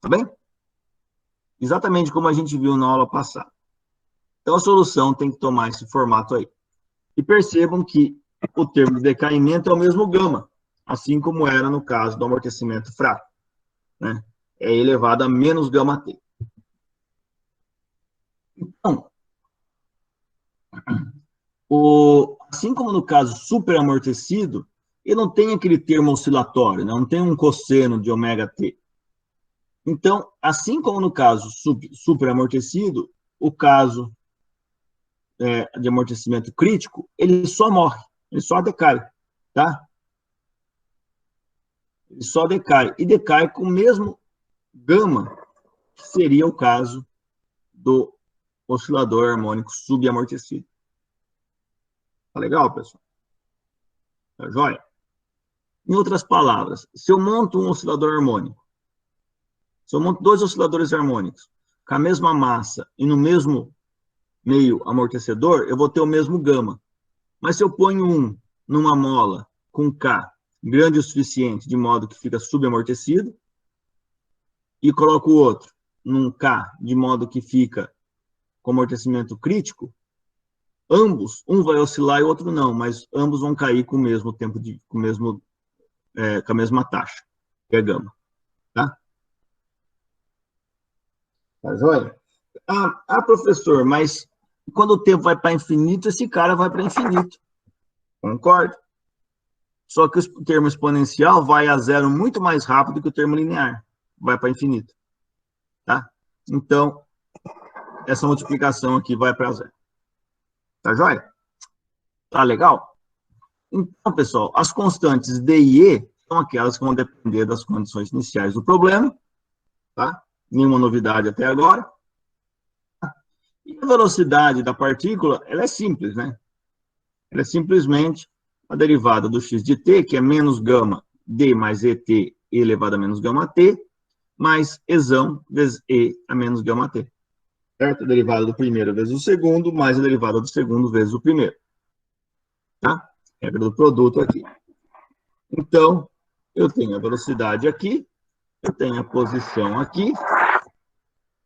A: Tá bem? Exatamente como a gente viu na aula passada. Então, a solução tem que tomar esse formato aí. E percebam que o termo de decaimento é o mesmo gama, assim como era no caso do amortecimento fraco, né? É elevado a menos gama T. Então, assim como no caso superamortecido, ele não tem aquele termo oscilatório, né? Não tem um cosseno de ômega T. Então, assim como no caso superamortecido, o caso de amortecimento crítico, ele só morre, ele só decai, tá? Ele só decai, e decai com o mesmo gama, que seria o caso do oscilador harmônico subamortecido. Tá legal, pessoal? Tá joia? Em outras palavras, se eu monto um oscilador harmônico, se eu monto dois osciladores harmônicos com a mesma massa e no mesmo meio amortecedor, eu vou ter o mesmo gama. Mas se eu ponho um numa mola com K grande o suficiente, de modo que fica subamortecido, e coloco o outro num K, de modo que fica com amortecimento crítico, ambos, um vai oscilar e o outro não, mas ambos vão cair com o mesmo tempo com a mesma taxa, que é gama. Tá? Tá joia? Professor, mas quando o tempo vai para infinito, esse cara vai para infinito. Concordo? Só que o termo exponencial vai a zero muito mais rápido que o termo linear. Vai para infinito. Tá? Então, essa multiplicação aqui vai para zero. Tá joia? Tá legal? Então, pessoal, as constantes D e E são aquelas que vão depender das condições iniciais do problema. Tá? Nenhuma novidade até agora. E a velocidade da partícula, ela é simples, né? Ela é simplesmente a derivada do x de t, que é menos gama d mais et elevado a menos gama t, mais ezão vezes e a menos gama t. Certo? A derivada do primeiro vezes o segundo, mais a derivada do segundo vezes o primeiro. Tá? Regra do produto aqui. Então, eu tenho a velocidade aqui, eu tenho a posição aqui,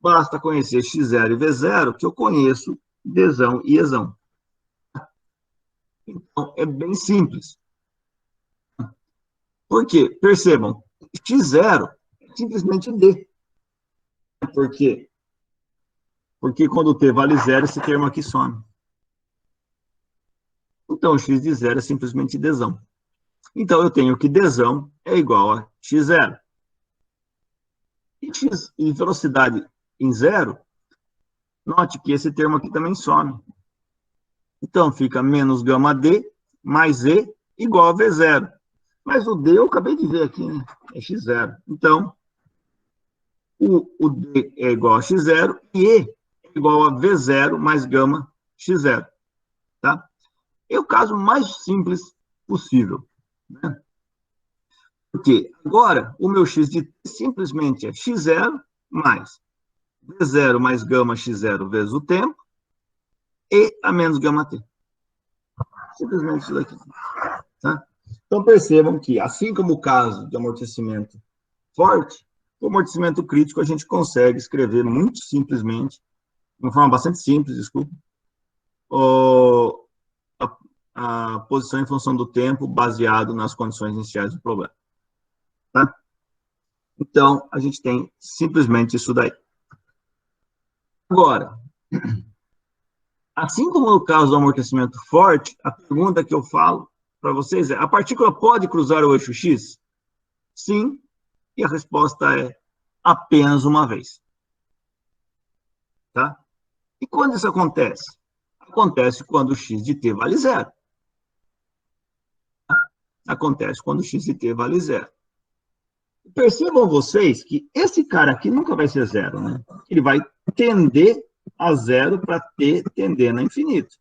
A: basta conhecer x0 e v0, que eu conheço dzão e ezão. Então, é bem simples. Por quê? Percebam, x0 é simplesmente d. Por quê? Porque quando t vale zero, esse termo aqui some. Então, x de zero é simplesmente dzão. Então, eu tenho que dzão é igual a x0. E velocidade em zero, note que esse termo aqui também some. Então, fica menos gama D mais E igual a V0. Mas o D eu acabei de ver aqui, né? É X0. Então, o D é igual a X0 e E é igual a V0 mais gama X0. Tá? É o caso mais simples possível. Né? Porque agora o meu X de T simplesmente é X0 mais V0 mais gama X0 vezes o tempo e a menos gama T. Simplesmente isso daqui. Tá? Então percebam que, assim como o caso de amortecimento forte, o amortecimento crítico a gente consegue escrever muito simplesmente, de uma forma bastante simples, desculpa, a posição em função do tempo baseado nas condições iniciais do problema. Tá? Então, a gente tem simplesmente isso daí. Agora, assim como no caso do amortecimento forte, a pergunta que eu falo para vocês é: a partícula pode cruzar o eixo X? Sim, e a resposta é apenas uma vez. Tá? E quando isso acontece? Acontece quando o x de t vale zero. Acontece quando o x de t vale zero. Percebam vocês que esse cara aqui nunca vai ser zero, né? Ele vai tender a zero para t tendendo a infinito.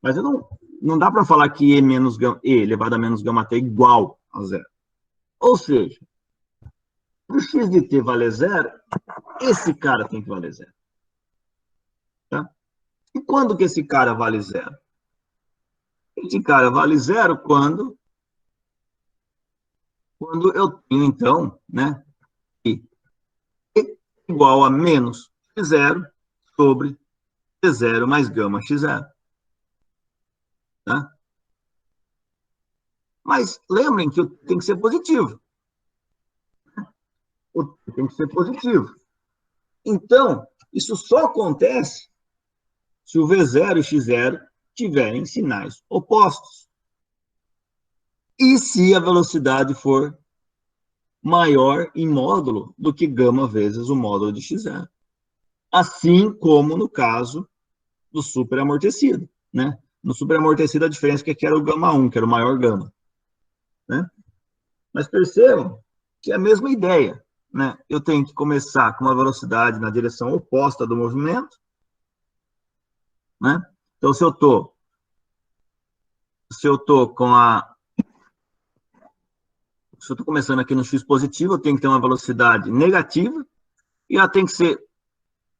A: Mas não dá para falar que e menos e elevado a menos gama t é igual a zero. Ou seja, para o x de t valer zero, esse cara tem que valer zero. Tá? E quando que esse cara vale zero? Esse cara vale zero quando eu tenho, então, né, que E igual a menos x0 sobre t0 mais gama x0. Tá? Mas lembrem que tem que ser positivo. O t tem que ser positivo. Então, isso só acontece se o V0 e x0 tiverem sinais opostos. E se a velocidade for maior em módulo do que gama vezes o módulo de x0. Assim como no caso do superamortecido, né? No superamortecido a diferença é que era o gama 1, que era o maior gama, né? Mas percebam que é a mesma ideia, né? Eu tenho que começar com uma velocidade na direção oposta do movimento, né? Então se eu tô começando aqui no x positivo, eu tenho que ter uma velocidade negativa e ela tem que ser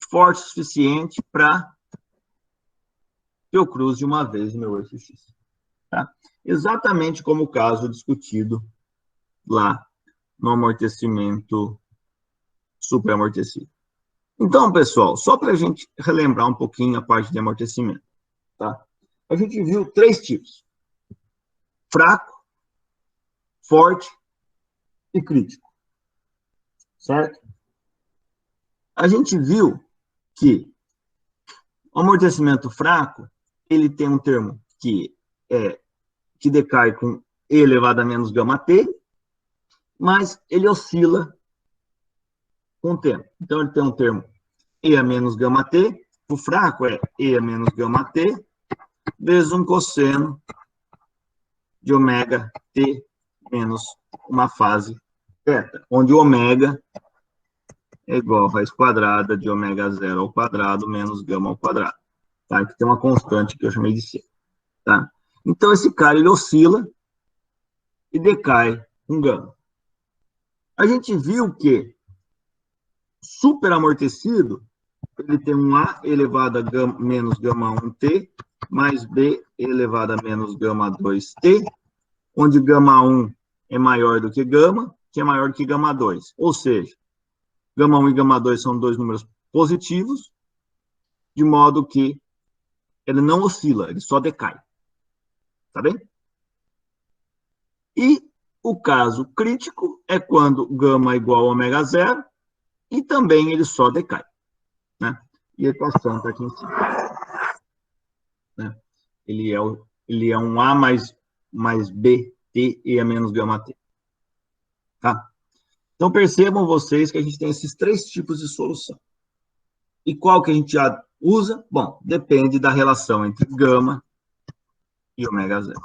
A: forte o suficiente para que eu cruze uma vez o meu eixo x. Tá? Exatamente como o caso discutido lá no amortecimento superamortecido. Então, pessoal, só para a gente relembrar um pouquinho a parte de amortecimento. Tá? A gente viu 3 tipos: fraco, forte e crítico. Certo? A gente viu que o amortecimento fraco, ele tem um termo que decai com E elevado a menos gama T, mas ele oscila com o tempo. Então, ele tem um termo E a menos gama T, o fraco é E a menos gama T, vezes um cosseno de ômega T menos uma fase θ, onde ômega é igual a raiz quadrada de ômega 0 ao quadrado menos gama ao quadrado. Tá? Aqui tem uma constante que eu chamei de C. Tá? Então, esse cara, ele oscila e decai com gama. A gente viu que superamortecido, ele tem um A elevado a menos gama 1T, mais B elevado a menos gama 2T, onde gama 1 é maior do que gama, que é maior do que gama 2. Ou seja, gama 1 e gama 2 são dois números positivos, de modo que ele não oscila, ele só decai. Tá bem? E o caso crítico é quando gama é igual a ômega 0 e também ele só decai. Né? E a equação está aqui em cima. Né? Ele é um A mais B, T, E a menos gama T. Tá? Então, percebam vocês que a gente tem esses 3 tipos de solução. E qual que a gente já usa? Bom, depende da relação entre gama e ômega zero.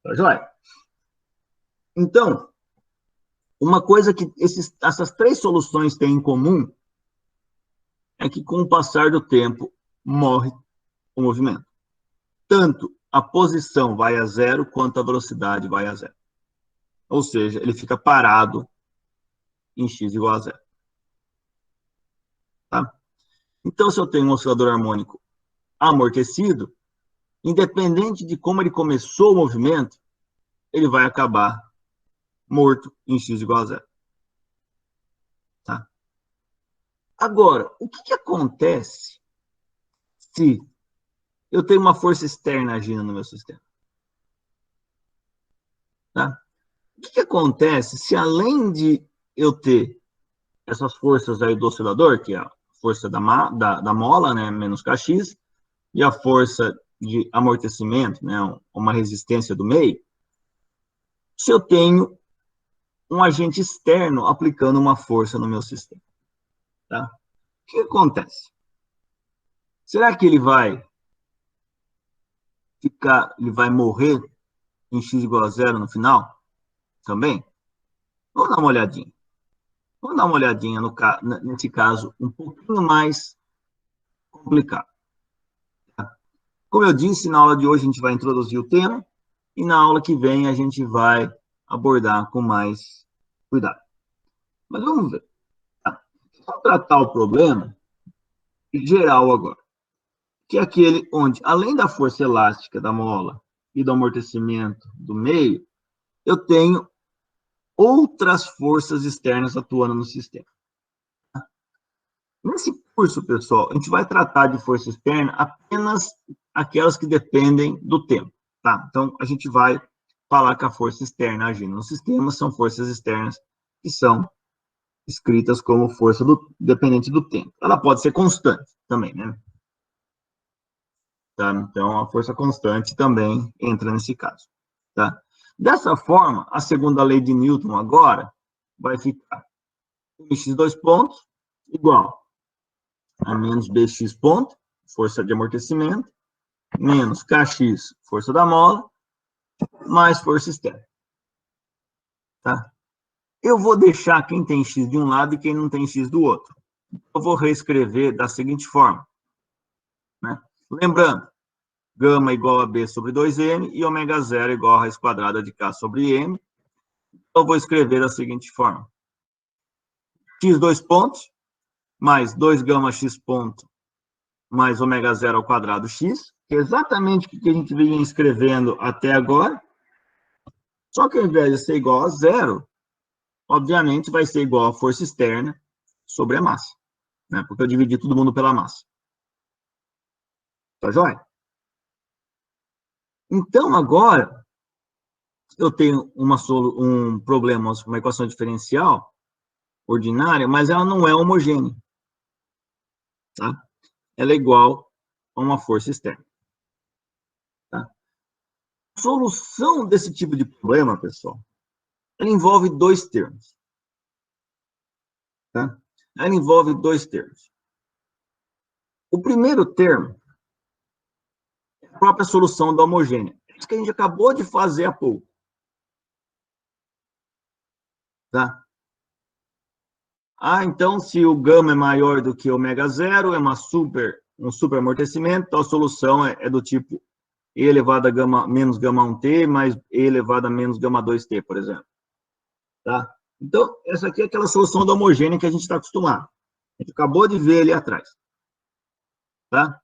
A: Tá joia? Então, uma coisa que essas três soluções têm em comum é que, com o passar do tempo, morre o movimento. Tanto a posição vai a zero, quanto a velocidade vai a zero. Ou seja, ele fica parado em x igual a zero. Tá? Então, se eu tenho um oscilador harmônico amortecido, independente de como ele começou o movimento, ele vai acabar morto em x igual a zero. Tá? Agora, o que acontece se eu tenho uma força externa agindo no meu sistema? Tá? O que acontece se, além de eu ter essas forças aí do oscilador, que é a força da mola, né, menos kx, e a força de amortecimento, né, uma resistência do meio, se eu tenho um agente externo aplicando uma força no meu sistema? Tá? O que acontece? Será que ele vai morrer em x igual a zero no final? Também? Vamos dar uma olhadinha. Vamos dar uma olhadinha nesse caso um pouquinho mais complicado. Tá? Como eu disse, na aula de hoje a gente vai introduzir o tema e na aula que vem a gente vai abordar com mais cuidado. Mas vamos ver. Tá? Vamos tratar o problema geral agora, que é aquele onde, além da força elástica da mola e do amortecimento do meio, eu tenho outras forças externas atuando no sistema. Nesse curso, pessoal, a gente vai tratar de força externa apenas aquelas que dependem do tempo, tá? Então, a gente vai falar que a força externa agindo no sistema são forças externas que são escritas como força dependente do tempo. Ela pode ser constante também, né? Tá? Então, a força constante também entra nesse caso, tá? Dessa forma, a segunda lei de Newton agora vai ficar mx dois pontos igual a menos bx ponto, força de amortecimento, menos kx, força da mola, mais força externa. Tá? Eu vou deixar quem tem x de um lado e quem não tem x do outro. Eu vou reescrever da seguinte forma. Né? Lembrando, gama igual a b sobre 2m e ômega zero igual a raiz quadrada de k sobre m. Eu vou escrever da seguinte forma. X dois pontos, mais 2 gama x ponto, mais ômega zero ao quadrado x, que é exatamente o que a gente vinha escrevendo até agora. Só que ao invés de ser igual a zero, obviamente vai ser igual a força externa sobre a massa, né? Porque eu dividi todo mundo pela massa. Tá joia? Então, agora, eu tenho um problema, uma equação diferencial ordinária, mas ela não é homogênea. Tá? Ela é igual a uma força externa. Tá? A solução desse tipo de problema, pessoal, ela envolve dois termos. Tá? Ela envolve dois termos. O primeiro termo é a própria solução da homogênea. É isso que a gente acabou de fazer há pouco. Tá? Então, se o gama é maior do que ômega zero, é um super amortecimento, então a solução é do tipo E elevado a gama, menos gama 1t, mais E elevado a menos gama 2t, por exemplo. Tá? Então, essa aqui é aquela solução da homogênea que a gente está acostumado. A gente acabou de ver ali atrás. Tá?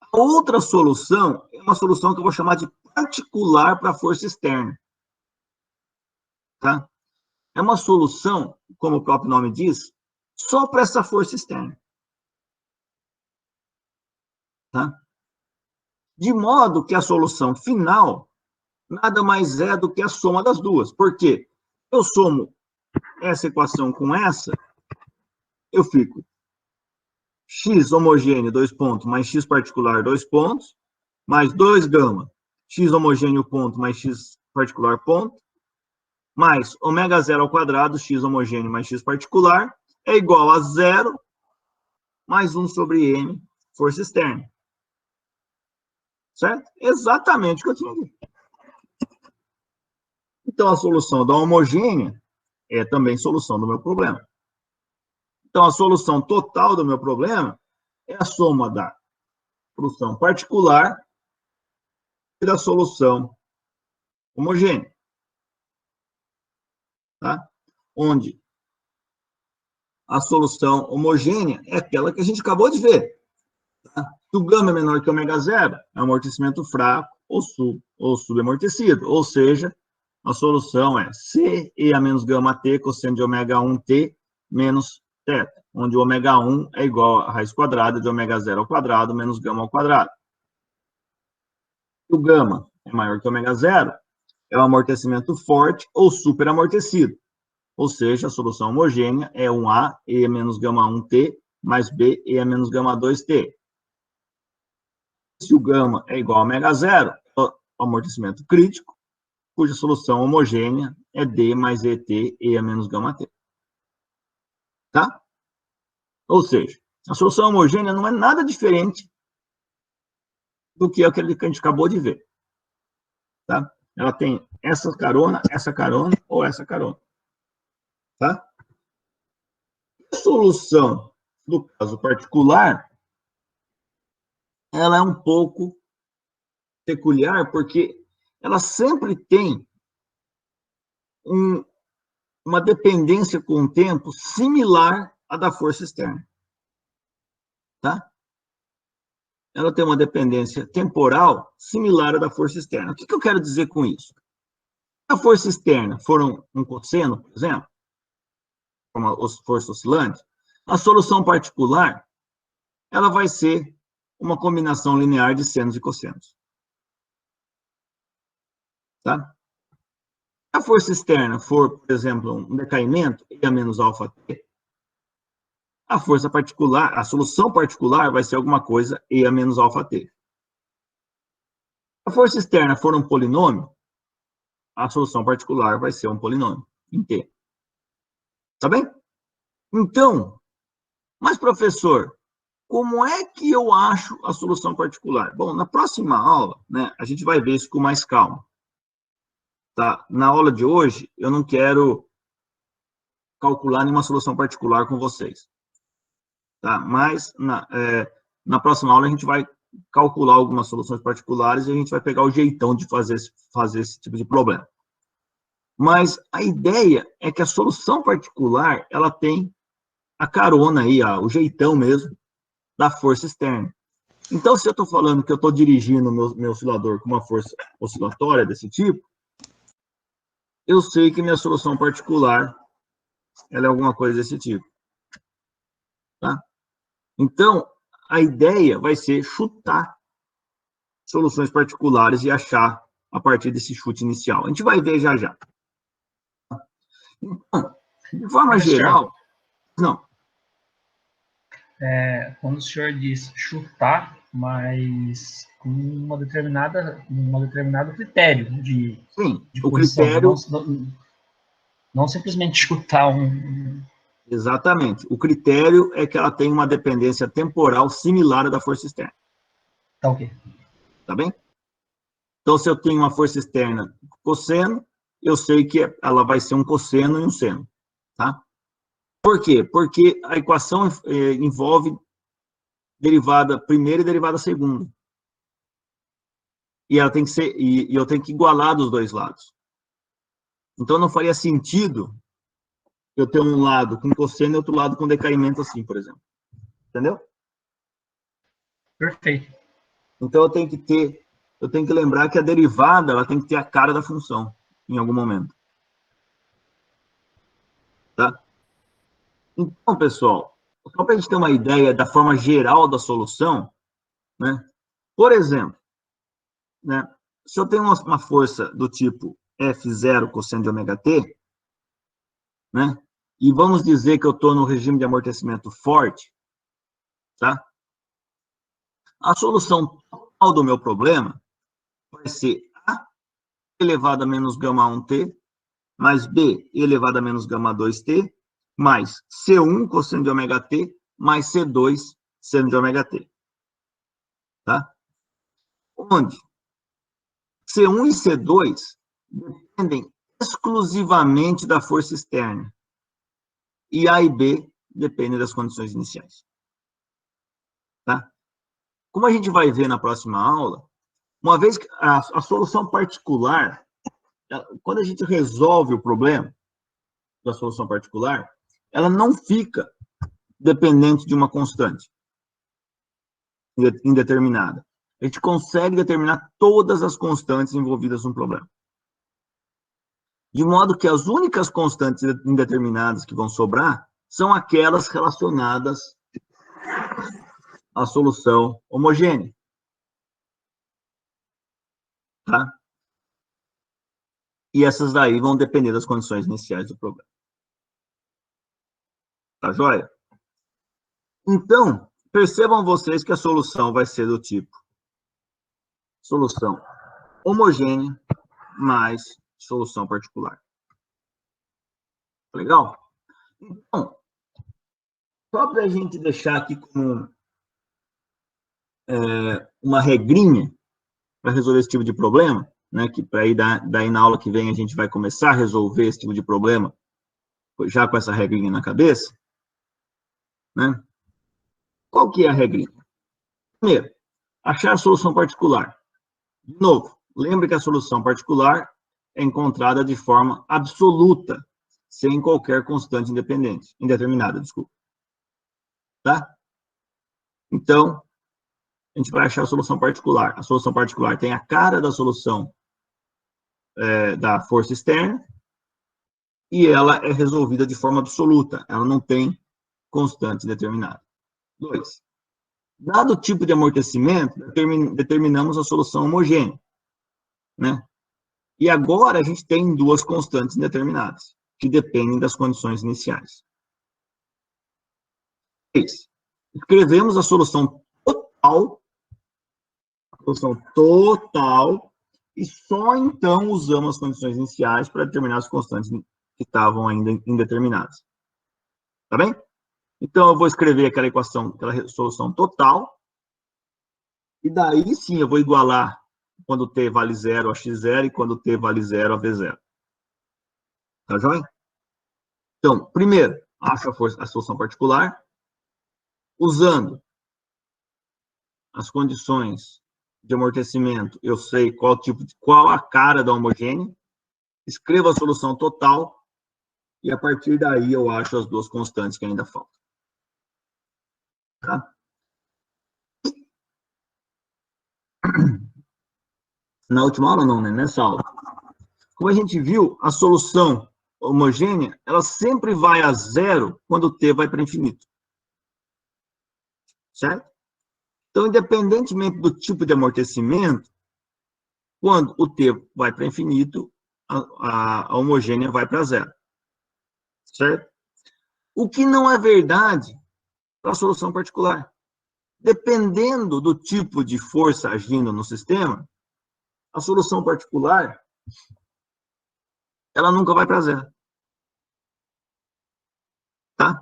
A: A outra solução é uma solução que eu vou chamar de particular para a força externa. Tá? É uma solução, como o próprio nome diz, só para essa força externa. Tá? De modo que a solução final nada mais é do que a soma das duas. Por quê? Eu somo essa equação com essa, eu fico x homogêneo, 2 pontos, mais x particular, 2 pontos, mais 2 gama, x homogêneo ponto, mais x particular ponto, mais ômega zero ao quadrado, x homogêneo mais x particular, é igual a zero, mais 1 sobre M, força externa. Certo? Exatamente o que eu tinha dito. Então, a solução da homogênea é também solução do meu problema. Então, a solução total do meu problema é a soma da solução particular e da solução homogênea. Tá? Onde a solução homogênea é aquela que a gente acabou de ver. Tá? Se o gama é menor que ômega zero, é um amortecimento fraco ou subamortecido. Ou seja, a solução é C e a menos gama T, cosseno de ômega 1T menos θ, onde o ômega 1 é igual a raiz quadrada de ômega zero ao quadrado menos gama ao quadrado. Se o gama é maior que ômega zero, é um amortecimento forte ou superamortecido. Ou seja, a solução homogênea é 1A e menos gama 1T mais B e menos gama 2T. Se o gama é igual a ômega zero, é o amortecimento crítico, cuja solução homogênea é D mais ET e menos gama T. Tá? Ou seja, a solução homogênea não é nada diferente do que aquele que a gente acabou de ver. Tá? Ela tem essa carona ou essa carona. Tá? A solução do caso particular, ela é um pouco peculiar, porque ela sempre tem uma dependência com o tempo similar à da força externa. Tá? Ela tem uma dependência temporal similar à da força externa. O que eu quero dizer com isso? Se a força externa for um cosseno, por exemplo, uma força oscilante, a solução particular, ela vai ser uma combinação linear de senos e cossenos. Tá? Se a força externa for, por exemplo, um decaimento, E a menos alfa T, a força particular, a solução particular vai ser alguma coisa E a menos alfa T. Se a força externa for um polinômio, a solução particular vai ser um polinômio em T. Tá bem? Então, mas professor, como é que eu acho a solução particular? Bom, na próxima aula, né, a gente vai ver isso com mais calma. Tá? Na aula de hoje, eu não quero calcular nenhuma solução particular com vocês. Tá? Mas na próxima aula a gente vai calcular algumas soluções particulares e a gente vai pegar o jeitão de fazer esse tipo de problema. Mas a ideia é que a solução particular, ela tem a carona aí, o jeitão mesmo, da força externa. Então, se eu estou falando que eu estou dirigindo meu oscilador com uma força oscilatória desse tipo, eu sei que minha solução particular, ela é alguma coisa desse tipo. Tá? Então, a ideia vai ser chutar soluções particulares e achar a partir desse chute inicial. A gente vai ver já já. Então, de forma geral, não.
C: Quando o senhor diz chutar, mas com um determinado critério de
A: o
C: posição,
A: critério...
C: não simplesmente chutar
A: Exatamente. O critério é que ela tem uma dependência temporal similar à da força externa.
C: Tá ok.
A: Tá bem? Então, se eu tenho uma força externa cosseno, eu sei que ela vai ser um cosseno e um seno. Tá? Por quê? Porque a equação envolve derivada primeira e derivada segunda. E ela tem que ser, e eu tenho que igualar dos dois lados. Então, não faria sentido eu ter um lado com cosseno e outro lado com decaimento assim, por exemplo. Entendeu?
C: Perfeito.
A: Então, eu tenho que lembrar que a derivada, ela tem que ter a cara da função, em algum momento. Tá? Então, pessoal, só para a gente ter uma ideia da forma geral da solução, né? Por exemplo, né, se eu tenho uma força do tipo F0 cosseno de ômega t, né, e vamos dizer que eu estou no regime de amortecimento forte, tá? A solução total do meu problema vai ser A elevado a menos gama 1t, mais B elevado a menos gama 2t, mais C1 cosseno de ômega t, mais C2 seno de ômega t. Tá? Onde C1 e C2 dependem exclusivamente da força externa. E A e B dependem das condições iniciais. Tá? Como a gente vai ver na próxima aula, uma vez que a solução particular, quando a gente resolve o problema da solução particular, ela não fica dependente de uma constante indeterminada. A gente consegue determinar todas as constantes envolvidas no problema. De modo que as únicas constantes indeterminadas que vão sobrar são aquelas relacionadas à solução homogênea. Tá? E essas daí vão depender das condições iniciais do problema. Tá joia? Então, percebam vocês que a solução vai ser do tipo solução homogênea mais solução particular. Legal? Então, só para a gente deixar aqui como uma regrinha para resolver esse tipo de problema, né, que para aí daí na aula que vem a gente vai começar a resolver esse tipo de problema já com essa regrinha na cabeça, né? Qual que é a regrinha? Primeiro, achar a solução particular. De novo, lembre que a solução particular é encontrada de forma absoluta, sem qualquer constante indeterminada, desculpa. Tá? Então, a gente vai achar a solução particular. A solução particular tem a cara da solução da força externa e ela é resolvida de forma absoluta. Ela não tem constante determinada. 2. Dado o tipo de amortecimento, determinamos a solução homogênea. Né? E agora a gente tem duas constantes indeterminadas, que dependem das condições iniciais. 3. Escrevemos a solução total, e só então usamos as condições iniciais para determinar as constantes que estavam ainda indeterminadas. Tá bem? Então, eu vou escrever aquela equação, aquela solução total, e daí sim eu vou igualar quando t vale 0 a x0 e quando t vale 0 a v0. Tá joia? Então, primeiro, acho a solução particular, usando as condições de amortecimento, eu sei qual a cara da homogênea, escrevo a solução total, e a partir daí eu acho as duas constantes que ainda faltam. Tá? Na última aula não, né? Nessa aula. Como a gente viu, a solução homogênea, ela sempre vai a zero quando o t vai para infinito. Certo? Então, independentemente do tipo de amortecimento, quando o t vai para infinito, a homogênea vai para zero. Certo? O que não é verdade para a solução particular. Dependendo do tipo de força agindo no sistema, a solução particular, ela nunca vai para zero. Tá?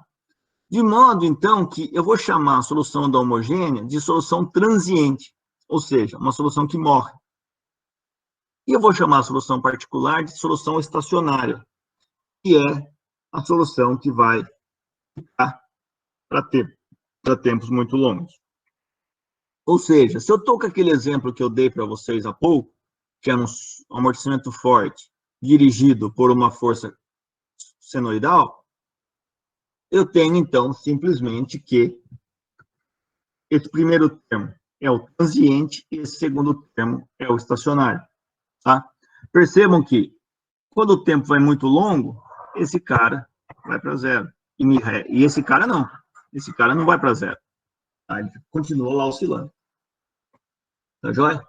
A: De modo, então, que eu vou chamar a solução da homogênea de solução transiente, ou seja, uma solução que morre. E eu vou chamar a solução particular de solução estacionária, que é a solução que vai ficar para tempos muito longos. Ou seja, se eu estou com aquele exemplo que eu dei para vocês há pouco, que era um amortecimento forte, dirigido por uma força senoidal, eu tenho, então, simplesmente que esse primeiro termo é o transiente e esse segundo termo é o estacionário. Tá? Percebam que, quando o tempo vai muito longo, esse cara vai para zero. E esse cara não. Esse cara não vai para zero. Tá? Ele continua lá oscilando. Tá joia?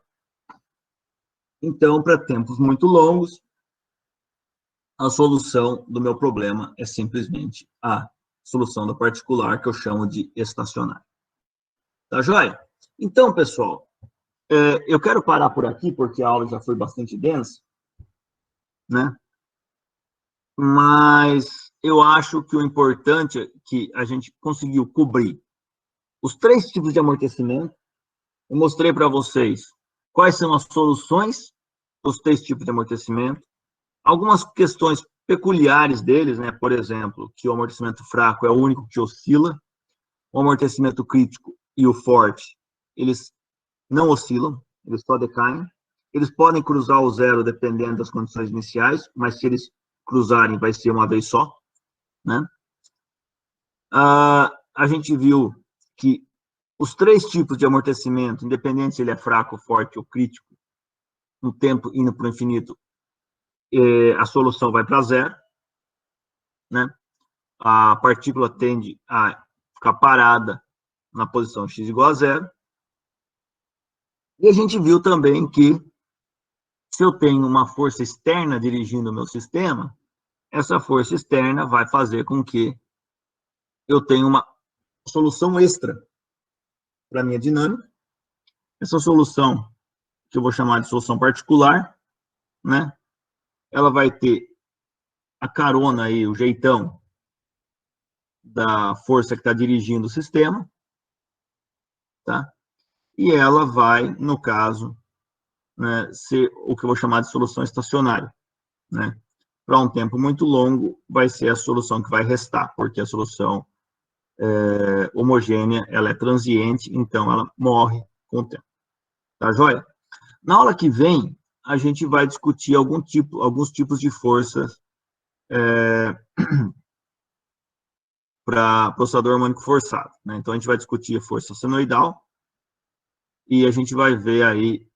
A: Então, para tempos muito longos, a solução do meu problema é simplesmente a solução da particular, que eu chamo de estacionária. Tá joia? Então, pessoal, eu quero parar por aqui, porque a aula já foi bastante densa, né? Mas eu acho que o importante é que a gente conseguiu cobrir os 3 tipos de amortecimento. Eu mostrei para vocês quais são as soluções dos 3 tipos de amortecimento. Algumas questões peculiares deles, né? Por exemplo, que o amortecimento fraco é o único que oscila. O amortecimento crítico e o forte, eles não oscilam, eles só decaem. Eles podem cruzar o zero dependendo das condições iniciais, mas se eles cruzarem, vai ser uma vez só, né? A gente viu que os 3 tipos de amortecimento, independente se ele é fraco, forte ou crítico, no tempo indo para o infinito, a solução vai para zero, né? A partícula tende a ficar parada na posição x igual a zero. E a gente viu também que, se eu tenho uma força externa dirigindo o meu sistema, essa força externa vai fazer com que eu tenha uma solução extra para a minha dinâmica. Essa solução, que eu vou chamar de solução particular, né? Ela vai ter a carona aí, o jeitão da força que está dirigindo o sistema, tá? E ela vai, no caso, né, ser o que eu vou chamar de solução estacionária, né? Para um tempo muito longo, vai ser a solução que vai restar, porque a solução homogênea, ela é transiente, então ela morre com o tempo. Tá joia? Na aula que vem, a gente vai discutir alguns tipos de forças para processador harmônico forçado, né? Então, a gente vai discutir a força senoidal e a gente vai ver aí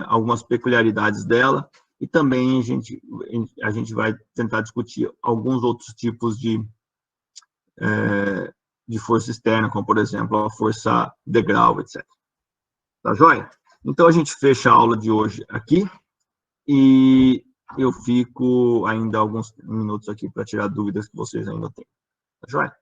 A: algumas peculiaridades dela e também a gente vai tentar discutir alguns outros tipos de força externa, como, por exemplo, a força degrau, etc. Tá joia? Então, a gente fecha a aula de hoje aqui e eu fico ainda alguns minutos aqui para tirar dúvidas que vocês ainda têm. Tá joia?